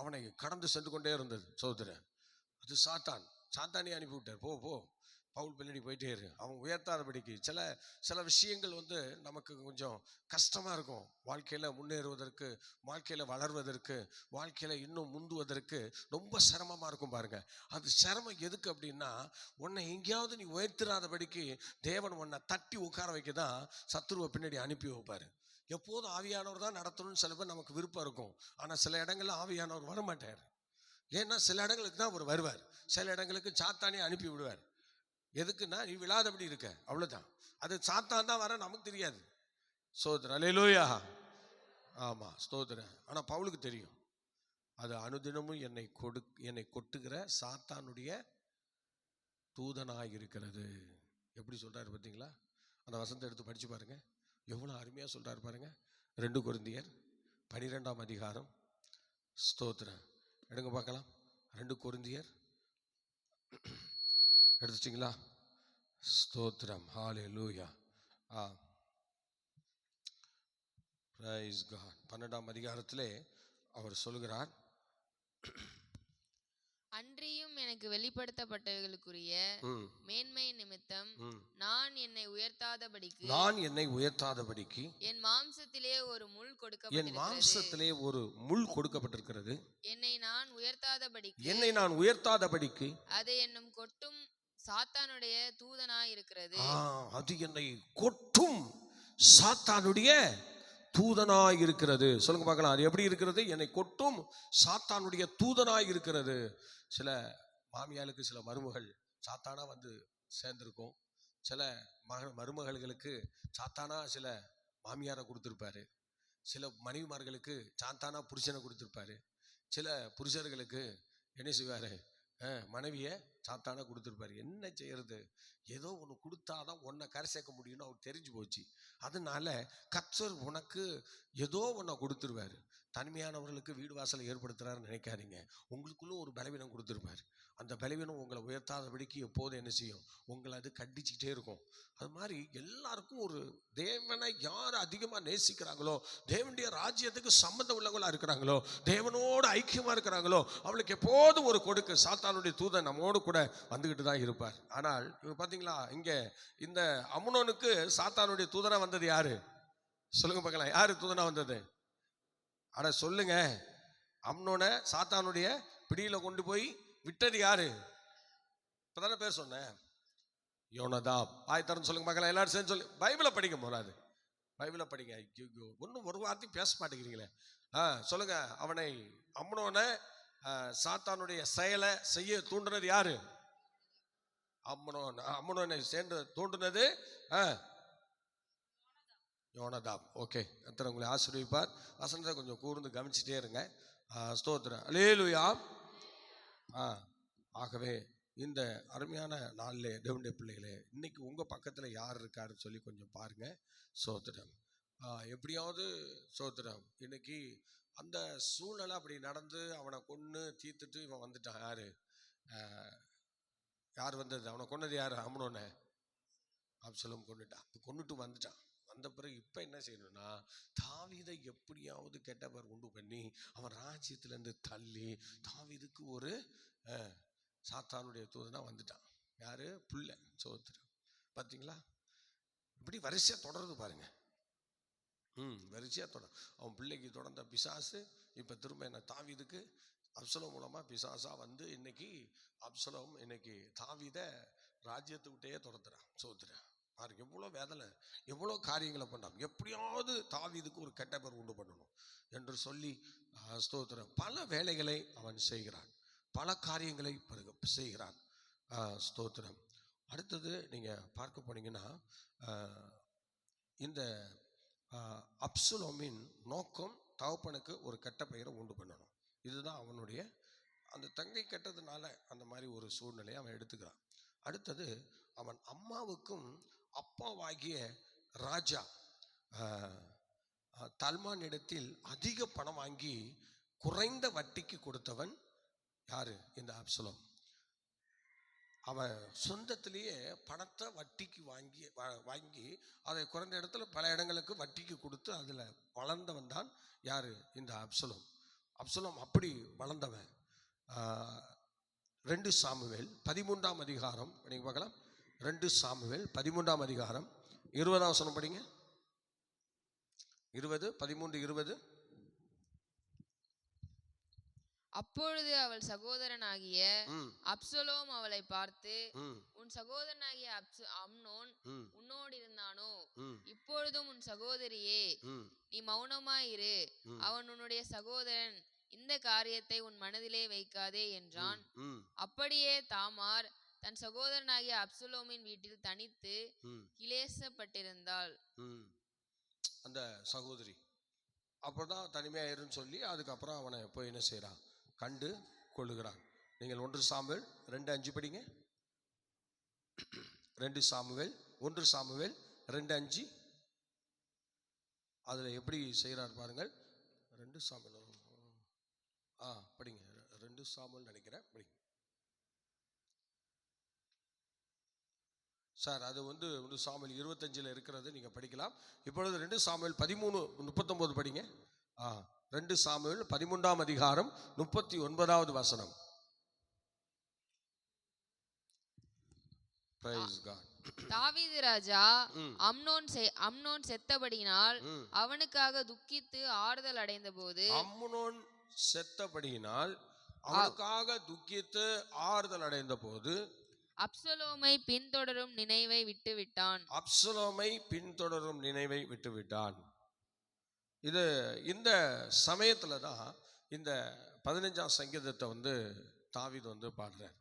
அவனை கடந்து சென்று கொண்டே இருந்தது. சோத்திரம். அது சாத்தானே அனுப்பி விட்டார். போ பவுல் பின்னாடி போயிட்டே இரு. அவன் உயர்த்தாதபடிக்கு சில விஷயங்கள் வந்து நமக்கு கொஞ்சம் கஷ்டமாக இருக்கும். வாழ்க்கையில் முன்னேறுவதற்கு, வாழ்க்கையில் வளர்வதற்கு, வாழ்க்கையில் இன்னும் முந்துவதற்கு ரொம்ப சிரமமாக இருக்கும் பாருங்க. அது சிரமம் எதுக்கு அப்படின்னா, உன்னை எங்கேயாவது நீ உயர்த்திராதபடிக்கு தேவன் உன்னை தட்டி உட்கார வைக்க தான் சத்துருவை பின்னாடி அனுப்பி வைப்பார். எப்போதும் ஆவியானவர் தான் நடத்தணும்னு சில பேர் நமக்கு விருப்பம் இருக்கும். ஆனால் சில இடங்கள்ல ஆவியானவர் வரமாட்டார். ஏன்னா சில இடங்களுக்கு தான் அவர் வருவார், சில இடங்களுக்கு சாத்தானே அனுப்பி விடுவார். எதுக்குன்னா, நீ விழாதபடி இருக்க, அவ்வளவுதான். அது சாத்தான் தான் வர நமக்கு தெரியாது. ஸ்தோத்திரம். அல்லேலூயா. ஆமா, ஸ்தோத்திரம். ஆனா பவுலுக்கு தெரியும், அது அனுதினமும் என்னை கொட்டுகிற சாத்தானுடைய தூதனாய் இருக்கிறது. எப்படி சொல்றாரு பார்த்தீங்களா? அந்த வசனத்தை எடுத்து படிச்சு பாருங்க, எவ்வளவு அருமையா சொல்றாரு பாருங்க. 2 கொரிந்தியர் 12ஆம் அதிகாரம். ஸ்தோத்திரம். எடுங்க பார்க்கலாம். 2 கொரிந்தியர் எடுத்துட்டீங்களா? ஸ்தோத்திரம். ஹல்லேலூயா. Praise God. 12ஆம் அதிகாரத்திலே அவர் சொல்கிறார், அன்றியும் எனக்கு வெளிப்படுத்தப்பட்டவைகளுக்குரிய மேன்மை நிமித்தம் நான் என்னை உயர்த்தாதபடிக்கு என் மாம்சத்திலே ஒரு முள் கொடுக்கப்பட்டிருக்கிறது. என்னை நான் உயர்த்தாதபடிக்கு அது என்னும் கொட்டும் சாத்தானுடைய தூதனாய் இருக்கிறது. அது என்னை கொட்டும் சாத்தானுடைய தூதனாய் இருக்கிறது. சொல்லுங்க பார்க்கலாம், அது எப்படி இருக்கிறது? என்னை கொட்டும் சாத்தானுடைய தூதனாய் இருக்கிறது. சில மாமியாளுக்கு சில மருமகள் சாத்தானா வந்து சேர்ந்திருக்கும். சில மருமகளுக்கு சாத்தானா சில மாமியாரை கொடுத்துருப்பாரு. சில மனைவிமார்களுக்கு சாத்தானா புருஷனை கொடுத்துருப்பாரு. சில புருஷர்களுக்கு என்ன செய்வாரு? மனைவியை சாத்தானா கொடுத்துருப்பாரு. என்ன செய்யறது? ஏதோ ஒன்று கொடுத்தாதான் உன்னை கரை சேர்க்க முடியும்னு அவர் தெரிஞ்சு போச்சு. அதனால கர்த்தர் உனக்கு ஏதோ ஒன்றை கொடுத்துருவாரு. தனிமையானவர்களுக்கு வீடு வாசலை ஏற்படுத்துறாருன்னு நினைக்காதீங்க. உங்களுக்குள்ள ஒரு பலவீனம் கொடுத்துருப்பாரு. அந்த பலவீனம் உங்களை உயர்த்தாதபடிக்கு எப்போதும் என்ன செய்யும்? உங்களை அது கண்டிச்சுக்கிட்டே இருக்கும். அது மாதிரி எல்லாருக்கும் ஒரு தேவனை யார் அதிகமாக நேசிக்கிறாங்களோ, தேவனுடைய ராஜ்யத்துக்கு சம்பந்தம் உள்ளவங்களா இருக்கிறாங்களோ, தேவனோடு ஐக்கியமா இருக்கிறாங்களோ, அவளுக்கு எப்போதும் ஒரு கொடுக்க சாத்தானுடைய தூதன் நம்மோடு கூட வந்துகிட்டு தான் இருப்பார். ஆனால் பார்த்தீங்களா, இங்க இந்த அம்னோனுக்கு சாத்தானுடைய தூதனா வந்தது யாரு? சொல்லுங்க பார்க்கலாம், யாரு தூதனா வந்தது? ஆனா சொல்லுங்க, அம்னோனை சாத்தானுடைய பிடியில கொண்டு போய் விட்டது யாரு? இப்பதானே பேர் சொன்னேன், யோனதாப். ஆயத்தரன்னு சொல்லுங்க பார்க்கலாம், எல்லாரும் சேர்ந்து சொல்லு. பைபிளை படிக்க போறாது, பைபிளை படிங்க. ஒன்றும் ஒரு வார்த்தை பேச மாட்டேங்கிறீங்களே. சொல்லுங்க, அவனை அம்னோனை சாத்தானுடைய செயலை செய்ய தூண்டுனது யாரு? அம்னோனை சேர்ந்து தூண்டுனது யோனதாப். ஓகே, கர்த்தர் உங்களை ஆசீர்வதிப்பார். வசனத்தை கொஞ்சம் கூர்ந்து கவனிச்சுட்டே இருங்க. ஸ்தோத்திரம், அல்லேலூயா. ஆகவே இந்த அருமையான நாளிலே தேவனுடைய பிள்ளைகளே, இன்னைக்கு உங்க பக்கத்துல யார் இருக்காருன்னு சொல்லி கொஞ்சம் பாருங்க. ஸ்தோத்திரம். எப்படியாவது ஸ்தோத்திரம், இன்னைக்கு அந்த சூழ்நிலை அப்படி நடந்து அவனை கொன்று தீர்த்துட்டு இவன் வந்துட்டான். யார் வந்தது? அவனை கொன்னது யாரு? அம்னோனை அப்சலோம் கொண்டுட்டான். கொண்டுட்டு வந்துட்டான். வந்த பிறகு இப்ப என்ன செய்யணும்னா, தாவீதை எப்படியாவது கெட்டவர் உண்டு பண்ணி அவன் ராஜ்யத்திலிருந்து தள்ளி தாவீதுக்கு ஒரு சாத்தானுடைய தூதனா வந்துட்டான். யாரு? புள்ள. சோத்திரம். பார்த்தீங்களா, இப்படி வரிசையா தொடருது பாருங்க. வரிசையா தொடர். அவன் பிள்ளைக்கு தொடர்ந்த பிசாசு இப்ப திரும்ப என்ன தாவீதுக்கு அப்சலோம் மூலமா பிசாசா வந்து இன்னைக்கு அப்சலோம் இன்னைக்கு தாவீத ராஜ்யத்துக்கிட்டே தொடர்ந்துறான். சோத்திரம். பாருங்க, எவ்வளோ வேதனை, எவ்வளோ காரியங்களை பண்ணான். எப்படியாவது தாவீதுக்கு ஒரு கெட்ட பேர் உண்டு பண்ணணும் என்று சொல்லி ஸ்தோத்திரம் பல வேலைகளை அவன் செய்கிறான், பல காரியங்களை செய்கிறான். ஸ்தோத்திரம். அடுத்தது நீங்க பார்க்க போனீங்கன்னா, இந்த அப்சலோமின் நோக்கம் தகப்பனுக்கு ஒரு கெட்ட பெயரை உண்டு பண்ணணும். இதுதான் அவனுடைய, அந்த தங்கை கெட்டதுனால அந்த மாதிரி ஒரு சூழ்நிலையை அவன் எடுத்துக்கிறான். அடுத்தது அவன் அம்மாவுக்கும் அப்பாவாகிய ராஜா தல்மான் இடத்தில் அதிக பணம் வாங்கி குறைந்த வட்டிக்கு கொடுத்தவன் யாரு? இந்த அப்சலோம். அவன் சொந்தத்திலேயே பணத்தை வட்டிக்கு வாங்கி அதை குறைந்த இடத்துல பல இடங்களுக்கு வட்டிக்கு கொடுத்து அதுல வளர்ந்தவன் தான் யாரு? இந்த அப்சலோம். அப்சலோம் அப்படி வளர்ந்தவன். 2 சாமுவேல் 13ஆம் அதிகாரம் நீங்க பார்க்கலாம். 2 சாமுவேல் 13ஆம் அதிகாரம் 20ஆம் வசனம் படிங்க. 20, 13, 20. அப்பொழுது அவள் சகோதரனாகிய அப்சலோம் அவளை பார்த்து, உன் சகோதரனாகிய அம்னோன் உன்னோடு இருந்தானோ? இப்பொழுதும் உன் சகோதரியே, நீ மௌனமாயிரு. அவன் உன்னுடைய சகோதரன். இந்த காரியத்தை உன் மனதிலே வைக்காதே என்றான். அப்படியே தாமார் தன் சகோதரனாகிய அப்சலோமின் வீட்டில் தனித்து கிளேசப்பட்டிருந்தாள். அந்த சகோதரி அப்பதான் தனிமையாயிருன்னு சொல்லி அதுக்கப்புறம் அவனை போய் என்ன செய்யறான்? கண்டு கொள்ளுகிறான். நீங்கள் 1 சாமுவேல் 2:5 படிங்க. 1 சாமுவேல் 2:5 அதுல எப்படி செய்யறார் பாருங்கள். 2 சாமுவேல் படிங்க. 2 சாமுவேல் நினைக்கிறேன், படிங்க சார். அது 1 சாமுவேல் 25 இருக்கிறது, நீங்க படிக்கலாம். இப்பொழுது 2 சாமுவேல் 13:39 படிங்க. 2 சாமுவேல் 13ஆம் அதிகாரம் 39வது வசனம். Praise God. தாவீது ராஜா ம். அம்னோன் செத்தபடியினால் ம். அவனுக்காக துக்கித்து ஆறுதல் அடைந்தபோது அம்னோன் செத்தபடியினால் அவனுக்காக துக்கித்து ஆறுதல் அடைந்த போது அப்சலோமை பின்தொடரும் நினைவை விட்டுவிட்டான். அப்சலோமை பின்தொடரும் நினைவை விட்டுவிட்டான். இது இந்த சமயத்துல தான் இந்த 15ஆம் சங்கீதத்தை வந்து தாவீது வந்து பாடுறார்.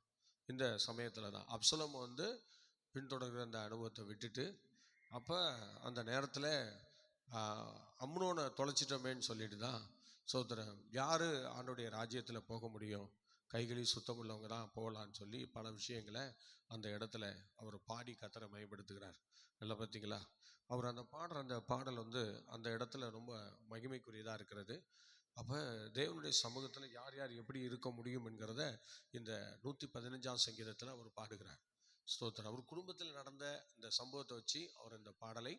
இந்த சமயத்துல தான் அப்சலோம் வந்து பின்தொடர்கிற அந்த அனுபவத்தை விட்டுட்டு, அப்போ அந்த நேரத்தில் அம்னோனை தொலைச்சிட்டோமேன்னு சொல்லிட்டு தான் சோதரன் யார் ஆண்டோடைய ராஜ்யத்தில் போக முடியும், கைகளில் சுத்தம் உள்ளவங்க தான் போகலான்னு சொல்லி பல விஷயங்களை அந்த இடத்துல அவர் பாடி கத்தரை மயப்படுத்துகிறார். நல்லா பார்த்தீங்களா? அவர் அந்த பாடுற அந்த பாடல் வந்து அந்த இடத்துல ரொம்ப மகிமைக்குரியதாக இருக்கிறது. அப்போ தேவனுடைய சமூகத்தில் யார் யார் எப்படி இருக்க முடியும் என்கிறத இந்த 115ஆம் சங்கீதத்தில் அவர் பாடுகிறார். ஸ்தோத்திரம். அவர் குடும்பத்தில் நடந்த இந்த சம்பவத்தை வச்சு அவர் இந்த பாடலை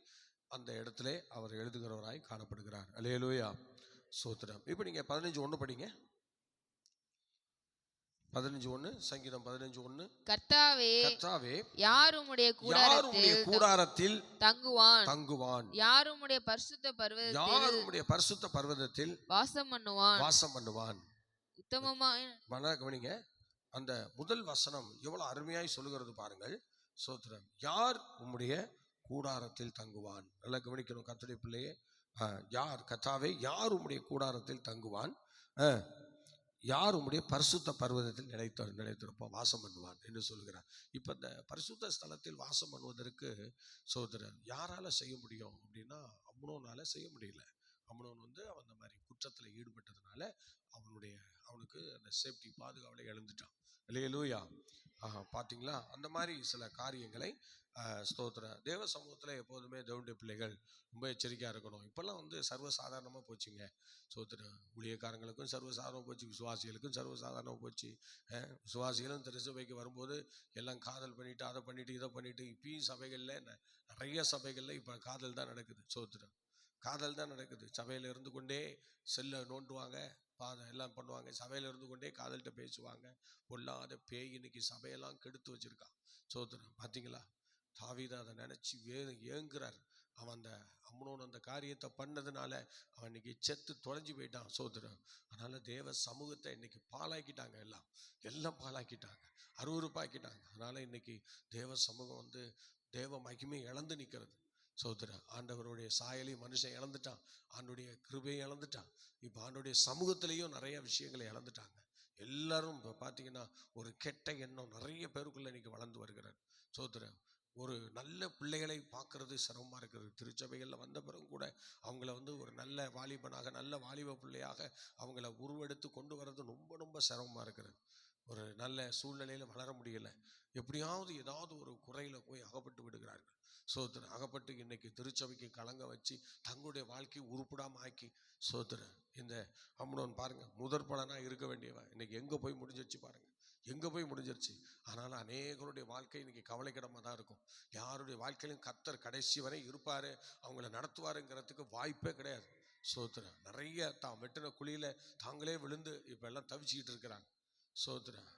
அந்த இடத்துல அவர் எழுதுகிறவராய் காணப்படுகிறார். அல்லேலூயா, ஸ்தோத்திரம். இப்போ நீங்கள் 15:1 படிங்க. 15:1 சங்கீதம் 15:1. கர்த்தாவே, கர்த்தாவே, யார் உம்முடைய கூடாரத்தில் தங்குவான், யார் உம்முடைய பரிசுத்த பர்வதத்தில் வாசம் பண்ணுவான். உத்தமமான கவனிங்க, அந்த முதல் வசனம் எவ்வளவு அருமையாய் சொல்லுகிறது பாருங்கள். ஸ்தோத்திரம். யார் உம்முடைய கூடாரத்தில் தங்குவான். நல்லா கவனிக்கணும் கர்த்தருடைய பிள்ளையே. யார்? கர்த்தாவே, யார் உம்முடைய கூடாரத்தில் தங்குவான், யார் உம்முடைய பரிசுத்த பர்வதத்தில் நிலைத்திருப்பான், வாசம் பண்ணுவான் என்று சொல்கிறார். இப்போ இந்த பரிசுத்த ஸ்தலத்தில் வாசம் பண்ணுவதற்கு சோதரன் யாரால செய்ய முடியும் அப்படின்னா, அம்னோனால செய்ய முடியல. அம்னோன் வந்து அவன் அந்த மாதிரி குற்றத்தில் ஈடுபட்டதுனால அவனுக்கு அந்த சேஃப்டி பாதுகாவலை இழந்துட்டான். அல்லேலூயா. பார்த்தீங்களா? அந்த மாதிரி சில காரியங்களை ஸ்தோத்திரம். தேவ சமூகத்தில் எப்போதுமே தேவனுடைய பிள்ளைகள் ரொம்ப எச்சரிக்கையாக இருக்கணும். இப்போல்லாம் வந்து சர்வசாதாரணமாக போச்சுங்க. ஸ்தோத்திரம். ஊழியக்காரங்களுக்கும் சர்வசாதாரணமாக போச்சு, விசுவாசிகளுக்கும் சர்வசாதாரணமாக போச்சு. விசுவாசிகளும் திருச்சபைக்கு வரும்போது எல்லாம் காதல் பண்ணிட்டு அதை பண்ணிட்டு இதை பண்ணிட்டு, இப்பயும் சபைகளில் நிறைய சபைகளில் இப்போ காதல் தான் நடக்குது. ஸ்தோத்திரம். காதல் தான் நடக்குது. சபையில் இருந்து கொண்டே செல்லை நோண்டுவாங்க, எல்லாம் பண்ணுவாங்க. சபையில் இருந்து கொண்டே காதல்கிட்ட பேசுவாங்க. பொல்லாத பேய் இன்னைக்கு சபையெல்லாம் கெடுத்து வச்சிருக்கான். சோதரன். பார்த்தீங்களா? தாவீது அதை நினச்சி ஏங்குறார். அவன் அந்த அம்னோன் அந்த காரியத்தை பண்ணதுனால அவன் இன்னைக்கு செத்து தொலைஞ்சு போயிட்டான். சோதரன். அதனால தேவ சமூகத்தை இன்னைக்கு பாழாக்கிட்டாங்க. எல்லாம் பாழாக்கிட்டாங்க, அருவருப்பாக்கிட்டாங்க. அதனால இன்னைக்கு தேவ சமூகம் வந்து தேவ மகிமை இழந்து நிற்கிறது. சோதரன். ஆண்டவருடைய சாயலை மனுஷன் இழந்துட்டான், ஆண்டுடைய கிருபையை இழந்துட்டான். இப்போ ஆண்டுடைய சமூகத்திலையும் நிறைய விஷயங்களை இழந்துட்டாங்க. எல்லாரும் இப்போ பார்த்தீங்கன்னா ஒரு கெட்ட எண்ணம் நிறைய பேருக்குள்ள இன்னைக்கு வளர்ந்து வருகிறார். சோதரன். ஒரு நல்ல பிள்ளைகளை பார்க்கறது சிரமமாக இருக்கிறது. திருச்சபைகளில் வந்த பிறகு கூட அவங்கள வந்து ஒரு நல்ல வாலிபனாக, நல்ல வாலிப பிள்ளையாக அவங்கள உருவெடுத்து கொண்டு வர்றது ரொம்ப ரொம்ப சிரமமாக இருக்கிறது. ஒரு நல்ல சூழ்நிலையில் வளர முடியலை. எப்படியாவது ஏதாவது ஒரு குறையில் போய் அகப்பட்டு விடுகிறார்கள். சோதரன். அகப்பட்டு இன்னைக்கு திருச்சபைக்கு கலங்க வச்சு தங்களுடைய வாழ்க்கையை உருப்படாமல் ஆக்கி சோதரன். இந்த அம்னோன் பாருங்க, முதற் பலனாக இருக்க வேண்டியவன் இன்னைக்கு எங்கே போய் முடிஞ்சிருச்சு பாருங்க, எங்கே போய் முடிஞ்சிருச்சு. அதனால் அநேகருடைய வாழ்க்கை இன்னைக்கு கவலைக்கிடமாக தான் இருக்கும். யாருடைய வாழ்க்கையிலும் கர்த்தர் கடைசி வரை இருப்பார், அவங்கள நடத்துவாருங்கிறதுக்கு வாய்ப்பே கிடையாது. சோதரன். நிறைய தான் வெட்டின குழியில் தாங்களே விழுந்து இப்போ எல்லாம் தவிச்சிக்கிட்டு இருக்கிறாங்க. சோதரன்.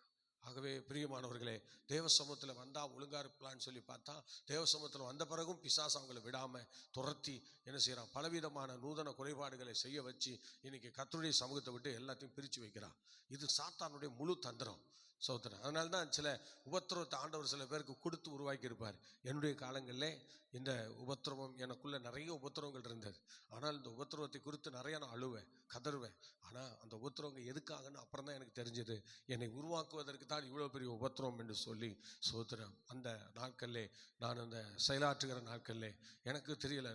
ஆகவே பிரியமானவர்களே, தேவ சமூகத்தில் வந்தால் ஒழுங்காக இருக்கலான்னு சொல்லி பார்த்தா, தேவ சமூகத்தில் வந்த பிறகும் பிசாசு அவங்களை விடாமல் துரத்தி என்ன செய்கிறான், பலவிதமான நூதன குறைபாடுகளை செய்ய வச்சு இன்னைக்கு கர்த்தருடைய சமூகத்தை விட்டு எல்லாத்தையும் பிரித்து வைக்கிறான். இது சாத்தானுடைய முழு தந்திரம். சோதரன். அதனால தான் சில உபத்திரவத்தை ஆண்டவர் சில பேருக்கு கொடுத்து உருவாக்கி இருப்பார். என்னுடைய காலங்களில் இந்த உபத்திரவம் எனக்குள்ள நிறைய உபத்திரவங்கள் இருந்தது. ஆனால் இந்த உபத்திரவத்தை குறித்து நிறைய நான் அழுவேன், கதறுவேன். ஆனால் அந்த உபத்திரவங்கள் எதுக்காகன்னு அப்புறம் தான் எனக்கு தெரிஞ்சது. என்னை உருவாக்குவதற்கு தான் இவ்வளோ பெரிய உபத்திரவம் என்று சொல்லி. சோதரம். அந்த நாட்களிலே, நான் அந்த செயலாற்றுகிற நாட்களிலே எனக்கு தெரியலை.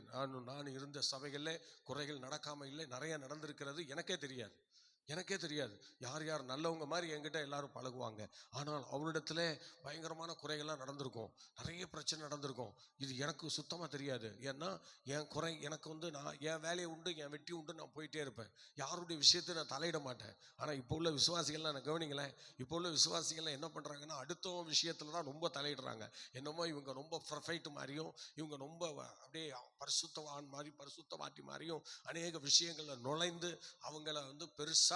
நான் இருந்த சபைகளில் குறைகள் நடக்காமல் இல்லை, நிறைய நடந்திருக்கிறது. எனக்கே தெரியாது. யார் யார் நல்லவங்க மாதிரி என்கிட்ட எல்லாரும் பழகுவாங்க. ஆனால் அவரிடத்துல பயங்கரமான குறைகள்லாம் நடந்திருக்கும், நிறைய பிரச்சனை நடந்திருக்கும். இது எனக்கு சுத்தமாக தெரியாது. ஏன்னா என் குறை எனக்கு வந்து நான் என் வேலையை உண்டு, என் வெட்டி உண்டு, நான் போயிட்டே இருப்பேன். யாருடைய விஷயத்தை நான் தலையிட மாட்டேன். ஆனால் இப்போ உள்ள விசுவாசிகள்லாம் நான் கவனிங்களேன், இப்போ உள்ள விசுவாசிகள்லாம் என்ன பண்ணுறாங்கன்னா அடுத்த விஷயத்தில் தான் ரொம்ப தலையிடுறாங்க. என்னமோ இவங்க ரொம்ப பர்ஃபெக்ட் மாதிரியும், இவங்க ரொம்ப அப்படியே பரிசுத்தவான் மாதிரி, பரிசுத்தவாட்டி மாதிரியும் அநேக விஷயங்களில் நுழைந்து அவங்கள வந்து பெருசாக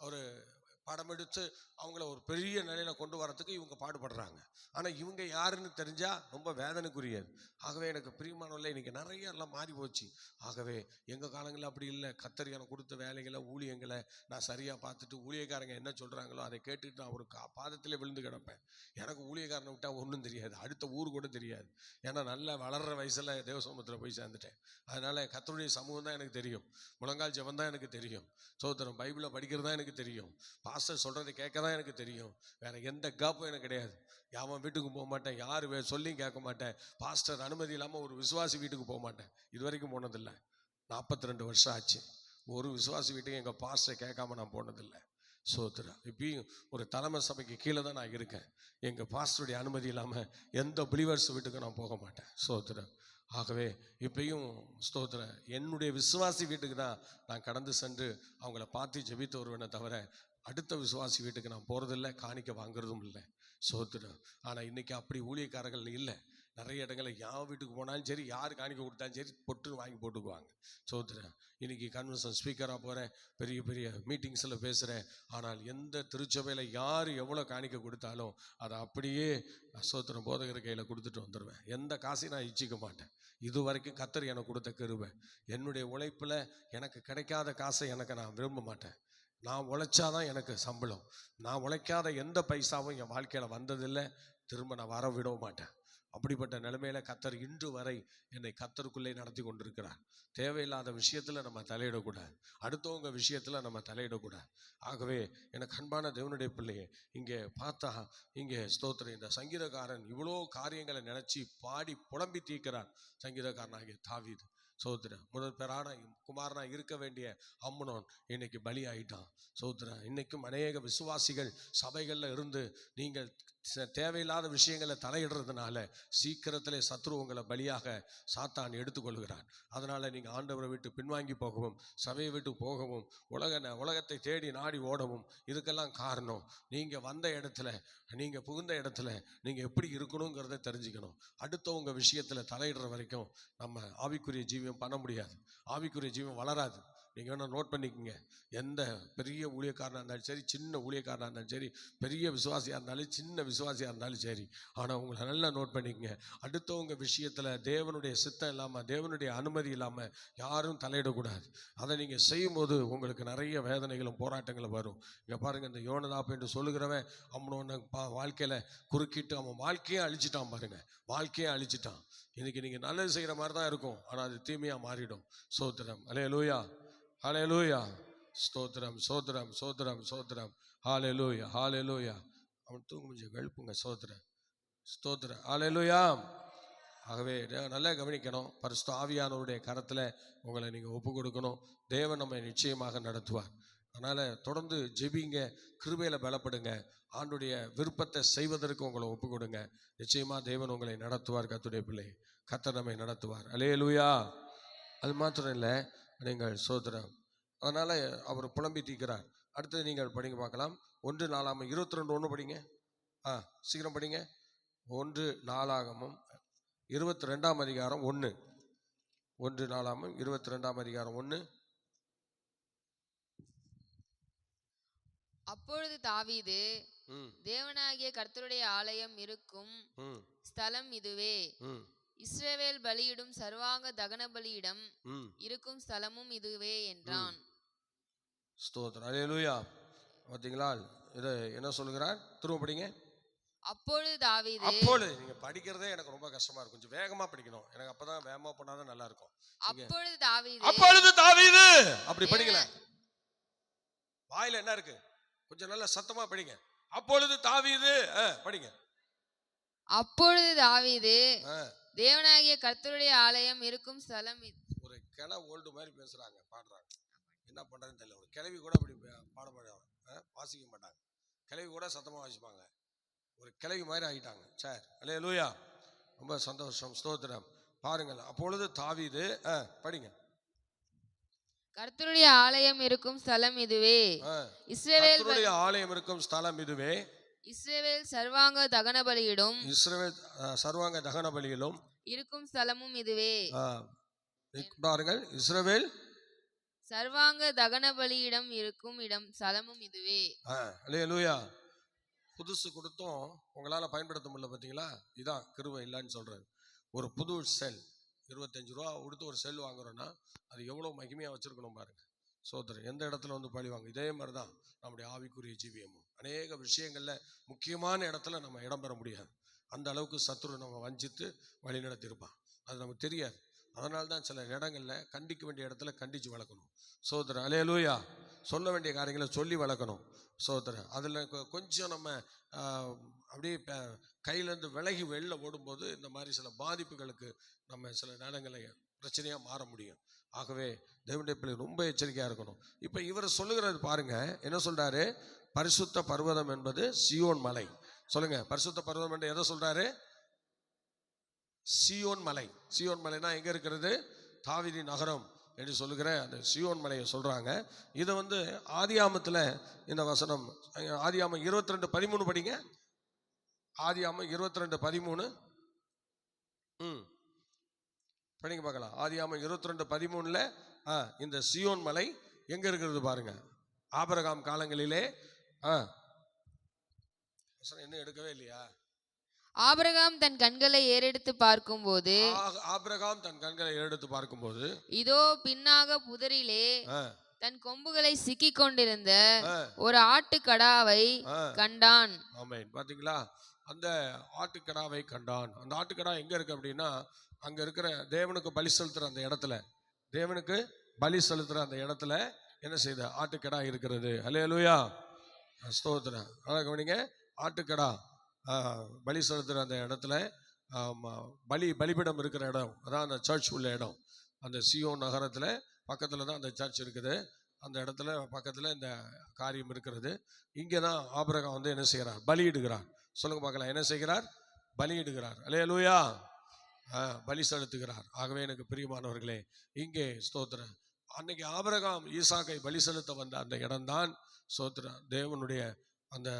ஒரு படம் எடுத்து அவங்கள ஒரு பெரிய நிலையில கொண்டு வரதுக்கு இவங்க பாடுபடுறாங்க. ஆனால் இவங்க யாருன்னு தெரிஞ்சா ரொம்ப வேதனைக்குரியது. ஆகவே எனக்கு பிரியமானவர்களே, இன்னைக்கு நிறைய எல்லாம் மாறி போச்சு. ஆகவே எங்கள் காலங்களில் அப்படி இல்லை. கர்த்தர் எனக்கு கொடுத்த வேலைகளை ஊழியங்களை நான் சரியாக பார்த்துட்டு ஊழியக்காரங்க என்ன சொல்கிறாங்களோ அதை கேட்டுட்டு நான் ஒரு பாதத்திலே விழுந்து கிடப்பேன். எனக்கு ஊழியக்காரனை விட்டால் ஒன்றும் தெரியாது, அடுத்த ஊர் கூட தெரியாது. ஏன்னா நல்லா வளர்கிற வயசில் தேவசமூகத்தில் போய் சேர்ந்துட்டேன். அதனால் கர்த்தருடைய சமூகம் தான் எனக்கு தெரியும், முழங்கால் ஜெபம் தான் எனக்கு தெரியும், சோதரம் பைபிளை படிக்கிறது தான் எனக்கு தெரியும், பாஸ்டர் சொல்கிறத கேட்க தான் எனக்கு தெரியும். வேற எந்த கேப்பும் எனக்கு கிடையாது. யாவன் வீட்டுக்கு போக மாட்டேன், யார் சொல்லியும் கேட்க மாட்டேன். பாஸ்டர் அனுமதி இல்லாமல் ஒரு விசுவாசி வீட்டுக்கு போக மாட்டேன். இது வரைக்கும் போனதில்லை. 42 வருஷம் ஆச்சு. ஒரு விசுவாசி வீட்டுக்கு எங்கள் பாஸ்டர் கேட்காம நான் போனதில்லை. சோத்திரம். இப்பயும் ஒரு தலைமை சபைக்கு கீழே தான் நான் இருக்கேன். எங்கள் பாஸ்டருடைய அனுமதி இல்லாமல் எந்த பிலீவர்ஸ் வீட்டுக்கு நான் போக மாட்டேன். சோத்திரம். ஆகவே இப்பயும் ஸ்தோத்திரம், என்னுடைய விசுவாசி வீட்டுக்கு தான் நான் கடந்து சென்று அவங்கள பார்த்து ஜெபித்து வருவேனே தவிர அடுத்த விசுவாசி வீட்டுக்கு நான் போகிறதில்லை, காணிக்க வாங்குறதும் இல்லை. சோத்திரம். ஆனால் இன்னைக்கு அப்படி ஊழியக்காரர்கள் இல்லை. நிறைய இடங்களில் யார் வீட்டுக்கு போனாலும் சரி, யார் காணிக்க கொடுத்தாலும் சரி, பொட்டு வாங்கி போட்டுக்குவாங்க. சோத்திரம். இன்னைக்கு கன்வென்ஷன் ஸ்பீக்கராக போகிறேன், பெரிய பெரிய மீட்டிங்ஸில் பேசுகிறேன். ஆனால் எந்த திருச்சபையில் யார் எவ்வளோ காணிக்க கொடுத்தாலும் அதை அப்படியே சோத்திரம் போதகர் கையில் கொடுத்துட்டு வந்துடுவேன். எந்த காசையும் நான் இச்சிக்க மாட்டேன். இது வரைக்கும் கர்த்தர் எனக்கு கொடுத்த கிருபை. என்னுடைய உழைப்பில் எனக்கு கிடைக்காத காசை எனக்கு நான் விரும்ப மாட்டேன். நான் உழைச்சாதான் எனக்கு சம்பளம். நான் உழைக்காத எந்த பைசாவும் என் வாழ்க்கையில் வந்ததில்லை, திரும்ப நான் வர விட மாட்டேன். அப்படிப்பட்ட நிலைமையில கர்த்தர் இன்று வரை என்னை கர்த்தருக்குள்ளே நடத்தி கொண்டிருக்கிறார். தேவையில்லாத விஷயத்துல நம்ம தலையிடக்கூடாது, அடுத்தவங்க விஷயத்துல நம்ம தலையிடக்கூடாது. ஆகவே எனக்கு அன்பான தேவனுடைய பிள்ளையே, இங்கே பார்த்தா இங்கே ஸ்தோத்திரம், இந்த சங்கீதக்காரன் இவ்வளோ காரியங்களை நினைச்சு பாடி புலம்பி தீர்க்கிறார். சங்கீதக்காரனாகிய தாவீது. சோத்திரம். முதல் பேரான குமாரனா இருக்க வேண்டிய அம்னோன் இன்னைக்கு பலி ஆயிட்டான். சோத்திரம். இன்னைக்கும் அநேக விசுவாசிகள் சபைகளில் இருந்து நீங்கள் தேவையில்லாத விஷயங்களை தலையிடுறதுனால சீக்கிரத்திலே சத்ரு உங்களை பலியாக சாத்தான் எடுத்துக்கொள்கிறான். அதனால நீங்கள் ஆண்டவரை விட்டு பின்வாங்கி போகவும், சபையை விட்டு போகவும், உலகத்தை தேடி நாடி ஓடவும் இதுக்கெல்லாம் காரணம், நீங்கள் வந்த இடத்துல, நீங்கள் புகுந்த இடத்துல நீங்கள் எப்படி இருக்கணுங்கிறத தெரிஞ்சுக்கணும். அடுத்தவங்க விஷயத்தில் தலையிடுற வரைக்கும் நம்ம ஆவிக்குரிய ஜீவியம் பண்ண முடியாது, ஆவிக்குரிய ஜீவியம் வளராது. நீங்கள் வேணால் நோட் பண்ணிக்கோங்க. எந்த பெரிய ஊழியக்காரனாக இருந்தாலும் சரி, சின்ன ஊழியக்காரனாக இருந்தாலும் சரி, பெரிய விசுவாசியாக இருந்தாலும் சின்ன விசுவாசியாக இருந்தாலும் சரி, ஆனால் உங்களை நல்லா நோட் பண்ணிக்கோங்க. அடுத்தவங்க விஷயத்தில் தேவனுடைய சித்தம் இல்லாமல், தேவனுடைய அனுமதி இல்லாமல் யாரும் தலையிடக்கூடாது. அதை நீங்கள் செய்யும்போது உங்களுக்கு நிறைய வேதனைகளும் போராட்டங்களும் வரும். இங்கே பாருங்கள், இந்த யோனதாப் என்று சொல்லுகிறவன் அவனோட வாழ்க்கையில் குறுக்கிட்டு அவன் வாழ்க்கையே அழிச்சிட்டான். பாருங்கள், வாழ்க்கையே அழிச்சிட்டான். இன்னைக்கு நீங்கள் நல்லது செய்கிற மாதிரி தான் இருக்கும், ஆனால் அது தீமையாக மாறிடும். சோத்திரம். அல்லேலூயா, ஹல்லேலூயா. ஸ்தோத்திரம், சோத்திரம், சோத்திரம், சோத்திரம். ஹல்லேலூயா, ஹல்லேலூயா. அவன் தூங்க முடிஞ்சு எழுப்புங்க. சோத்திரம், ஸ்தோத்திரம், ஹல்லேலூயா. ஆகவே நல்லா கவனிக்கணும். பரிசுத்த ஆவியானவருடைய கரத்தில் உங்களை நீங்கள் ஒப்பு கொடுக்கணும். தேவன் நம்மை நிச்சயமாக நடத்துவார். அதனால் தொடர்ந்து ஜெபிங்க, கிருபையில் பலப்படுங்க, ஆண்டுடைய விருப்பத்தை செய்வதற்கு உங்களை ஒப்பு கொடுங்க. நிச்சயமாக தேவன் உங்களை நடத்துவார். கர்த்தருடைய பிள்ளை, கர்த்தர் நம்மை நடத்துவார். அல்லேலூயா. அது மாத்திரம் இல்லை, நீங்கள் சோத்திரம். அதனால் அவர் புலம்பி தீர்க்கிறார். அடுத்தது நீங்கள் படிங்க பார்க்கலாம். 1 நாளாகமம் 22:1 படிங்க. சீக்கிரம் படிங்க. 1 நாளாகமம் 22ஆம் அதிகாரம் 1. 1 நாளாகமம் 22ஆம் அதிகாரம் 1. அப்பொழுது தாவீது, தேவனாகிய கர்த்தருடைய ஆலயம் இருக்கும் ஸ்தலம் இதுவே, இஸ்ரவேல் பலியிடும் சர்வாங்க தகன பலியிடம் இருக்கும் ஸ்தலமும் இதுவே என்றான். ஸ்தோத்திரம். அல்லேலூயா. பாத்தீங்களா, இதை என்ன சொல்லுகிறார்? திரும்ப படிங்க. அப்பொழுது தாவீது. அப்பொழுது நீங்க படிக்கிறதே எனக்கு ரொம்ப கஷ்டமா இருக்கும், கொஞ்சம் வேகமா படிக்கணும். எனக்கு அப்பதான் வேகமா பண்ணாதான் நல்லா இருக்கும். அப்பொழுது தாவீது. அப்பொழுது தாவீது. அப்படி படிக்கல, வாயில என்ன இருக்கு? கொஞ்சம் நல்லா சத்தமா படிங்க. அப்பொழுது தாவீது. படிங்க. அப்பொழுது தாவீது தேவனாகிய கர்த்தருடைய ஆலயம் இருக்கும் ஸ்தலம். ஒரு கிளை ஓல்டு மாதிரி பேசுறாங்க, பாடுறாங்க, என்ன பண்றதுன்னு தெரியல. ஒரு கிளவி கூட அப்படி வாசிக்க மாட்டாங்க, கிளவி கூட சத்தமா வாசிப்பாங்க. ஒரு கிளவி மாதிரி ஆகிட்டாங்க. சரி, அல்லேலூயா. ரொம்ப சந்தோஷம், ஸ்தோத்திரம். பாருங்கள். அப்பொழுது தாவீது. படிங்க. கர்த்தருடைய ஆலயம் இருக்கும் ஸ்தலம் இதுவே, இஸ்ரவேல் ஆலயம் இருக்கும் ஸ்தலம் இதுவே, இஸ்ரவேல் சர்வாங்க தகன பலியிடும், இஸ்ரவேல் சர்வாங்க தகன பலியிலும் இருக்கும் ஸ்தலமும் இதுவே. பாருங்கள், இஸ்ரவேல் சர்வாங்க தகன பலியிடம் இருக்கும் இடம் ஸ்தலமும் இதுவே. அல்லேலூயா. புதுசு கொடுத்தும் உங்களால பயன்படுத்த முடியல பார்த்தீங்களா? இதான் கிருபை இல்லைன்னு சொல்றாரு. ஒரு புது செல் 25 ரூபா கொடுத்து ஒரு செல் வாங்குறோம்னா அது எவ்வளோ மகிமையாக வச்சிருக்கணும் பாருங்க. சோதரர் எந்த இடத்துல வந்து பழி வாங்க. இதே மாதிரி தான் நம்முடைய ஆவிக்குரிய ஜீவியமும் அநேக விஷயங்கள்ல முக்கியமான இடத்துல நம்ம இடம் பெற முடியாது. அந்த அளவுக்கு சத்துரு நம்ம வஞ்சித்து வழி நடத்தியிருப்பான். அது நமக்கு தெரியாது. அதனால தான் சில இடங்கள்ல கண்டிக்க வேண்டிய இடத்துல கண்டிச்சு வளர்க்கணும். சோதரர் அல்லேலூயா. சொல்ல வேண்டிய காரியங்களை சொல்லி வளர்க்கணும். சோதரர் அதில் கொஞ்சம் நம்ம அப்படியே கையிலேருந்து விலகி வெளில ஓடும்போது இந்த மாதிரி சில பாதிப்புகளுக்கு நம்ம சில நேரங்களில் பிரச்சனையாக மாற முடியும். ஆகவே தேவனுடைய பிள்ளை ரொம்ப எச்சரிக்கையாக இருக்கணும். இப்போ இவர் சொல்லுகிறது பாருங்க, என்ன சொல்றாரு? பரிசுத்த பர்வதம் என்பது சீயோன் மலை. சொல்லுங்க, பரிசுத்த பர்வதம் என்று எதை சொல்றாரு? சீயோன் மலை. சீயோன் மலைனா எங்க இருக்கிறது? தாவீது நகரம் என்று சொல்லுகிற அந்த சீயோன் மலையை சொல்றாங்க. இதை வந்து ஆதியாமத்தில் இந்த வசனம், ஆதியாமம் 22:13 படிங்க. ஆதியாமம் 22:13 படிங்க பார்க்கலாம். ஆதியாமம் 22:13 இந்த சீயோன் மலை எங்க இருக்கிறது பாருங்க. ஆபிரகாம் காலங்களிலே என்ன எடுக்கவே இல்லையா? ஆபிரகாம் தன் கண்களை ஏறெடுத்து பார்க்கும்போது, ஆபிரகாம் தன் கண்களை ஏறெடுத்து பார்க்கும்போது இதோ பின்னாக புதரிலே தன் கொம்புகளை சிக்கி கொண்டிருந்த ஒரு ஆட்டுக்கடாவை கண்டான். ஆமென். பாத்தீங்களா? அந்த ஆட்டுக்கடாவை கண்டான். அந்த ஆட்டுக்கடா எங்க இருக்கு அப்படின்னா, அங்க இருக்கிற தேவனுக்கு பலி செலுத்துற அந்த இடத்துல, தேவனுக்கு பலி செலுத்துற அந்த இடத்துல என்ன செய்த ஆட்டுக்கடா இருக்கிறது. அல்லேலூயா, ஸ்தோத்திரம். அழகா கவனிங்க. ஆட்டுக்கடா பலி செலுத்துற அந்த இடத்துல பலிபீடம் இருக்கிற இடம், அதான் அந்த சர்ச் உள்ள இடம். அந்த சீயோன் நகரத்துல பக்கத்துல தான் அந்த சர்ச் இருக்குது. அந்த இடத்துல பக்கத்துல இந்த காரியம் இருக்கிறது. இங்கே தான் ஆபிரகாம் வந்து என்ன செய்கிறார்? பலியிடுகிறார். சொல்லுங்க பார்க்கலாம், என்ன செய்கிறார்? பலியிடுகிறார். அல்லேலூயா, பலி செலுத்துகிறார். ஆகவே எனக்கு பிரியமானவர்களே, இங்கே ஸ்தோத்திரம், அன்னைக்கு ஆபிரகாம் ஈசாக்கை பலி செலுத்த வந்த அந்த இடம்தான் ஸ்தோத்திரம் தேவனுடைய அந்த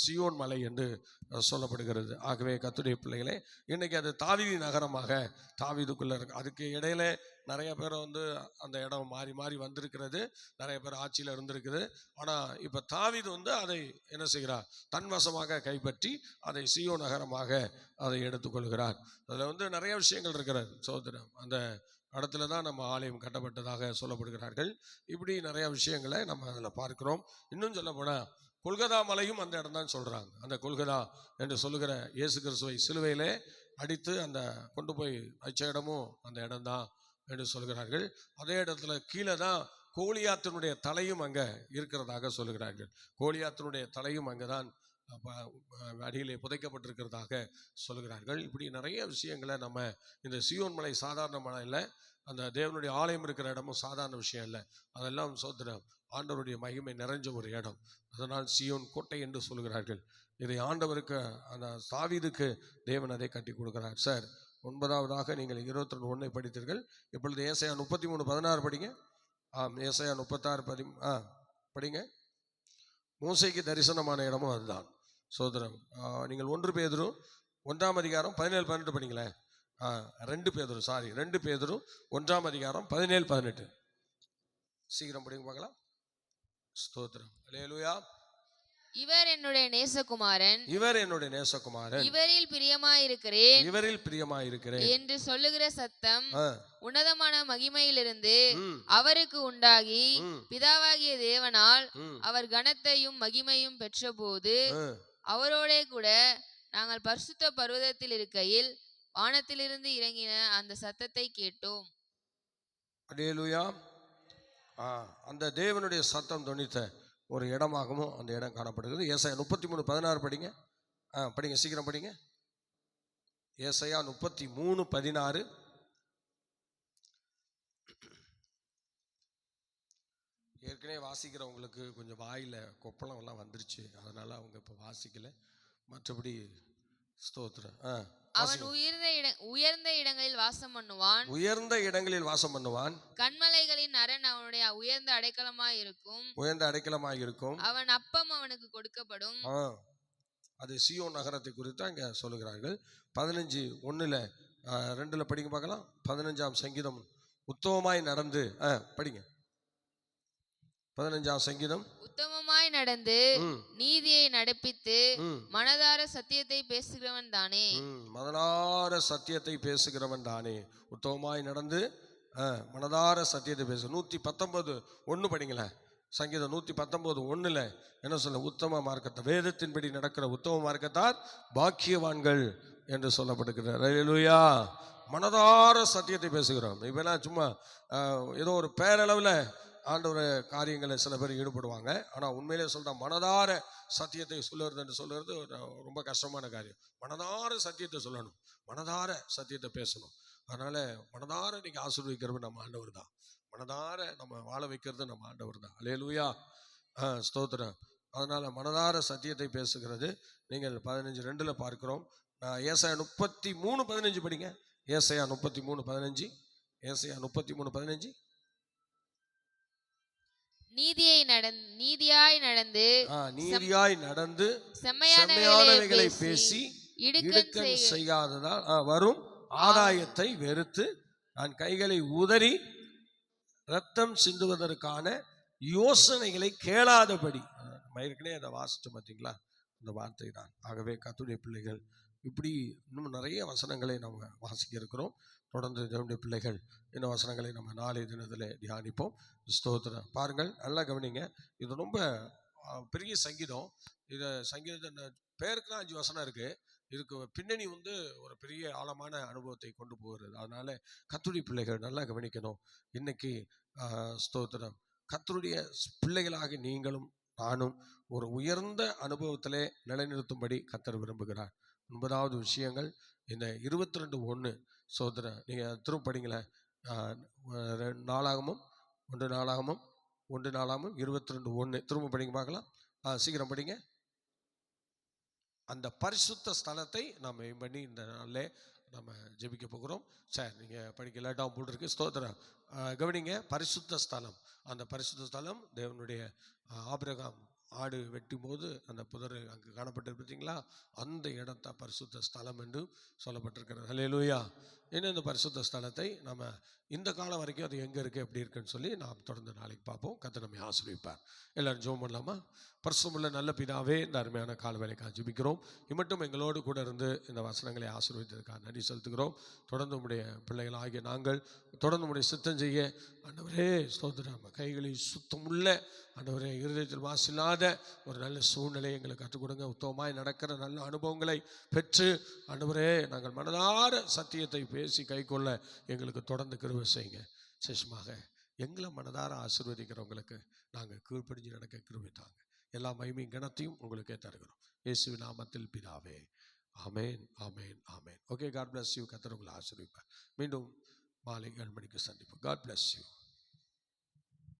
சீயோன் மலை என்று சொல்லப்படுகிறது. ஆகவே கர்த்தருடைய பிள்ளைகளே, இன்னைக்கு அது தாவீது நகரமாக தாவீதுக்குள்ள இருக்கு. அதுக்கு இடையில நிறைய பேர் வந்து அந்த இடம் மாறி மாறி வந்திருக்கிறது. நிறைய பேர் ஆட்சியில் இருந்திருக்குது. ஆனால் இப்போ தாவீது வந்து அதை என்ன செய்கிறார்? தன்வசமாக கைப்பற்றி அதை சீயோன் நகரமாக அதை எடுத்துக்கொள்கிறார். அதில் வந்து நிறைய விஷயங்கள் இருக்கிறது. சோதரம் அந்த இடத்துல தான் நம்ம ஆலயம் கட்டப்பட்டதாக சொல்லப்படுகிறார்கள். இப்படி நிறைய விஷயங்களை நம்ம அதில் பார்க்கிறோம். இன்னும் சொல்ல போனால் கொல்கதா மலையும் அந்த இடம் தான் சொல்றாங்க. அந்த கொல்கதா என்று சொல்லுகிற இயேசு கிறிஸ்துவை சிலுவையிலே அடித்து அந்த கொண்டு போய் வச்ச இடமும் அந்த இடம் தான் என்று சொல்கிறார்கள். அதே இடத்துல கீழே தான் கோலியாத்தினுடைய தலையும் அங்கே இருக்கிறதாக சொல்லுகிறார்கள். கோலியாத்தினுடைய தலையும் அங்கே தான் அடியிலே புதைக்கப்பட்டிருக்கிறதாக சொல்கிறார்கள். இப்படி நிறைய விஷயங்களை நம்ம இந்த சீயோன் மலை சாதாரண மலை இல்லை, அந்த தேவனுடைய ஆலயம் இருக்கிற இடமும் சாதாரண விஷயம் இல்லை. அதெல்லாம் சோதரம் ஆண்டவருடைய மகிமை நிறைஞ்ச ஒரு இடம். அதனால் சீயோன் கோட்டை என்று சொல்கிறார்கள். இதை ஆண்டவருக்கு அந்த தாவீதுக்கு தேவன் அதை கட்டி கொடுக்கிறார். சார், 9வதாக நீங்கள் 22:1 படித்தீர்கள். இப்பொழுது ஏசாயா 33:16 படிங்க. ஏசாயா 36 படிங்க. மோசேக்கு தரிசனமான இடமும் அதுதான் சோதரம். நீங்கள் 1 பேதுரு 1ஆம் அதிகாரம் 17-18 படிங்களேன். 2 பேதுரு 1ஆம் அதிகாரம் 17-18 சீக்கிரம் படிங்க பார்க்கலாம். ஸ்தோத்திரம். அல்லேலூயா. இவர் என்னுடைய நேசகுமாரன், இவரில் பிரியமாயிருக்கிறேன் என்று சொல்லுகிற சத்தம் உன்னதமான மகிமையிலிருந்து அவருக்கு உண்டாகி, பிதாவாகிய தேவனால் அவர் கனத்தையும் மகிமையும் பெற்றபோது அவரோடே கூட நாங்கள் பரிசுத்த பர்வதத்தில் இருக்கையில் வானத்திலிருந்து இறங்கின அந்த சத்தத்தை கேட்டோம். அல்லேலூயா. அந்த தேவனுடைய சத்தம் தொனித்த ஒரு இடமாகவும் அந்த இடம் காணப்படுகிறது. ஏசாயா 33:16 படிங்க. படிங்க, சீக்கிரம் படிங்க. ஏசாயா 33:16. ஏற்கனவே வாசிக்கிறவங்களுக்கு கொஞ்சம் வாயில் கொப்பளம் எல்லாம் வந்துருச்சு, அதனால அவங்க இப்போ வாசிக்கல. மற்றபடி ஸ்தோத்திரம். அவன் உயர்ந்த இடங்களில் வாசம் பண்ணுவான். கன்மலைகளின் அரண் அவனுடைய உயர்ந்த அடைக்கலமாய் இருக்கும். அவன் அப்பம் அவனுக்கு கொடுக்கப்படும். அது சீயோன் நகரத்தை குறித்து அங்க சொல்லுகிறார்கள். 15:1-2 படிங்க பார்க்கலாம். 15ஆம் சங்கீதம். உத்தமமாய் நடந்து படிங்க. 15ஆம் சங்கீதம். உத்தமமாய் நடந்து நீதியை நடப்பித்து மனதார சத்தியத்தை பேசுகிறவன் தானே. மனதார சத்தியத்தை பேசுகிறவன் தானே. உத்தமமாய் நடந்து மனதார சத்தியத்தை பேசு. 119:1 படிங்களேன். சங்கீதம் 119:1 என்ன சொல்ல? உத்தம மார்க்கத்தை, வேதத்தின்படி நடக்கிற உத்தம மார்க்கத்தார் பாக்கியவான்கள் என்று சொல்லப்படுகிறார். அல்லேலூயா. மனதார சத்தியத்தை பேசுகிறோம். இப்பெல்லாம் சும்மா ஏதோ ஒரு பேரளவில் ஆண்டவர் காரியங்களை சில பேர் ஈடுபடுவாங்க. ஆனால் உண்மையிலே சொல்ற மனதார சத்தியத்தை சொல்லுறது என்று சொல்லுறது ரொம்ப கஷ்டமான காரியம். மனதார சத்தியத்தை சொல்லணும், மனதார சத்தியத்தை பேசணும். அதனால மனதார நீங்க ஆசீர்வதிக்கிறது நம்ம ஆண்டவர் தான். மனதார நம்ம வாழ வைக்கிறது நம்ம ஆண்டவர் தான். அல்லேலூயா, ஸ்தோத்திரம். அதனால மனதார சத்தியத்தை பேசுகிறது நீங்கள் 15:2 பார்க்கிறோம். ஏசாயா 33:15 படிங்க. ஏசாயா 33:15. ஏசாயா 33:15. நீதியாய் நடந்து செம்மையானவைகளை பேசி இடுக்கண் செய்யாததால் வரும் ஆதாயத்தை வெறுத்து நான் கைகளை உதறி ரத்தம் சிந்துவதற்கான யோசனைகளை கேளாதபடி. ஏற்கனவே அதை வாசிச்சு பார்த்தீங்களா? இந்த வார்த்தை தான். ஆகவே கர்த்தருடைய பிள்ளைகள் இப்படி இன்னும் நிறைய வசனங்களை நம்ம வாசிக்க இருக்கிறோம். தொடர்ந்து தேவனுடைய பிள்ளைகள் இந்த வசனங்களை நம்ம நாளை தினத்தில் தியானிப்போம். ஸ்தோத்திரம். பாருங்கள், நல்லா கவனிங்க. இது ரொம்ப பெரிய சங்கீதம். இதை சங்கீதத்தை பேருக்கு தான் 5 வசனம் இருக்கு. இதுக்கு பின்னணி ஒரு பெரிய ஆழமான அனுபவத்தை கொண்டு போகிறது. அதனால கர்த்தருடைய பிள்ளைகள் நல்லா கவனிக்கணும். இன்னைக்கு ஸ்தோத்திரம், கர்த்தருடைய பிள்ளைகளாக நீங்களும் நானும் ஒரு உயர்ந்த அனுபவத்திலே நிலைநிறுத்தும்படி கர்த்தர் விரும்புகிறார். 9வது விஷயங்கள் இந்த 22:1 சோதரன். நீங்கள் திரும்ப படிங்களேன். 1 நாளாகமும் 22:1 திரும்ப படிங்க பார்க்கலாம். சீக்கிரம் படிங்க. அந்த பரிசுத்த ஸ்தலத்தை நாம் பண்ணி இந்த நாளில் நம்ம ஜெபிக்க போகிறோம். சரி, நீங்கள் படிக்க லேட்டாகவும் போட்டிருக்கு. ஸ்தோத்திரம். கவனிங்க, பரிசுத்த ஸ்தலம். அந்த பரிசுத்த ஸ்தலம் தேவனுடைய ஆபிரகாம் ஆடு வெட்டும் போது அந்த புதர் அங்கே காணப்பட்டு பார்த்தீங்களா? அந்த இடத்த பரிசுத்த ஸ்தலம் என்று சொல்லப்பட்டிருக்கிறது. அல்லேலூயா. இன்னும் இந்த பரிசுத்த ஸ்தலத்தை நம்ம இந்த காலம் வரைக்கும் அது எங்கே இருக்குது, எப்படி இருக்குன்னு சொல்லி நாம் தொடர்ந்து நாளைக்கு பார்ப்போம். கர்த்தர் நம்மை ஆசீர்வதிப்பார். எல்லாரும் ஜெபம் பண்ணலாமா? பரிசுத்தமுள்ள நல்ல பிதாவே, இந்த அருமையான கால வேளைக்காக ஜெபிக்கிறோம். இம்மட்டும் எங்களோடு கூட இருந்து இந்த வசனங்களை ஆசீர்வதித்ததற்காக நன்றி செலுத்துகிறோம். தொடர்ந்து உம்முடைய பிள்ளைகள் ஆகிய நாங்கள் தொடர்ந்து உம்முடைய சித்தம் செய்ய ஆண்டவரே ஸ்தோத்திரம். கைகளில் சுத்தமுள்ள ஆண்டவரே, இருதயத்தில் மாசில்லாத ஒரு நல்ல சூழ்நிலை எங்களுக்கு கற்றுக் கொடுங்க. உத்தமமாய் நடக்கிற நல்ல அனுபவங்களை பெற்று ஆண்டவரே நாங்கள் மனதார சத்தியத்தை பேசி கைக்கொள்ள எங்களுக்கு தொடர்ந்து கிருபை செய்யுங்க. விசேஷமாக எங்களை மனதார ஆசீர்வதிக்கிறவங்களுக்கு நாங்கள் கீழ்ப்படிஞ்சு நடக்க கிருபை தாங்க. எல்லா மகிமையும் கனத்தையும் உங்களுக்கே தருகிறோம். இயேசுவின் நாமத்தில் பிதாவே, ஆமேன், ஆமேன், ஆமேன். Okay, God bless you. கர்த்தர் உங்களை ஆசீர்வதிப்பார். மீண்டும் மாலை 7 மணிக்கு சந்திப்போம். God bless you.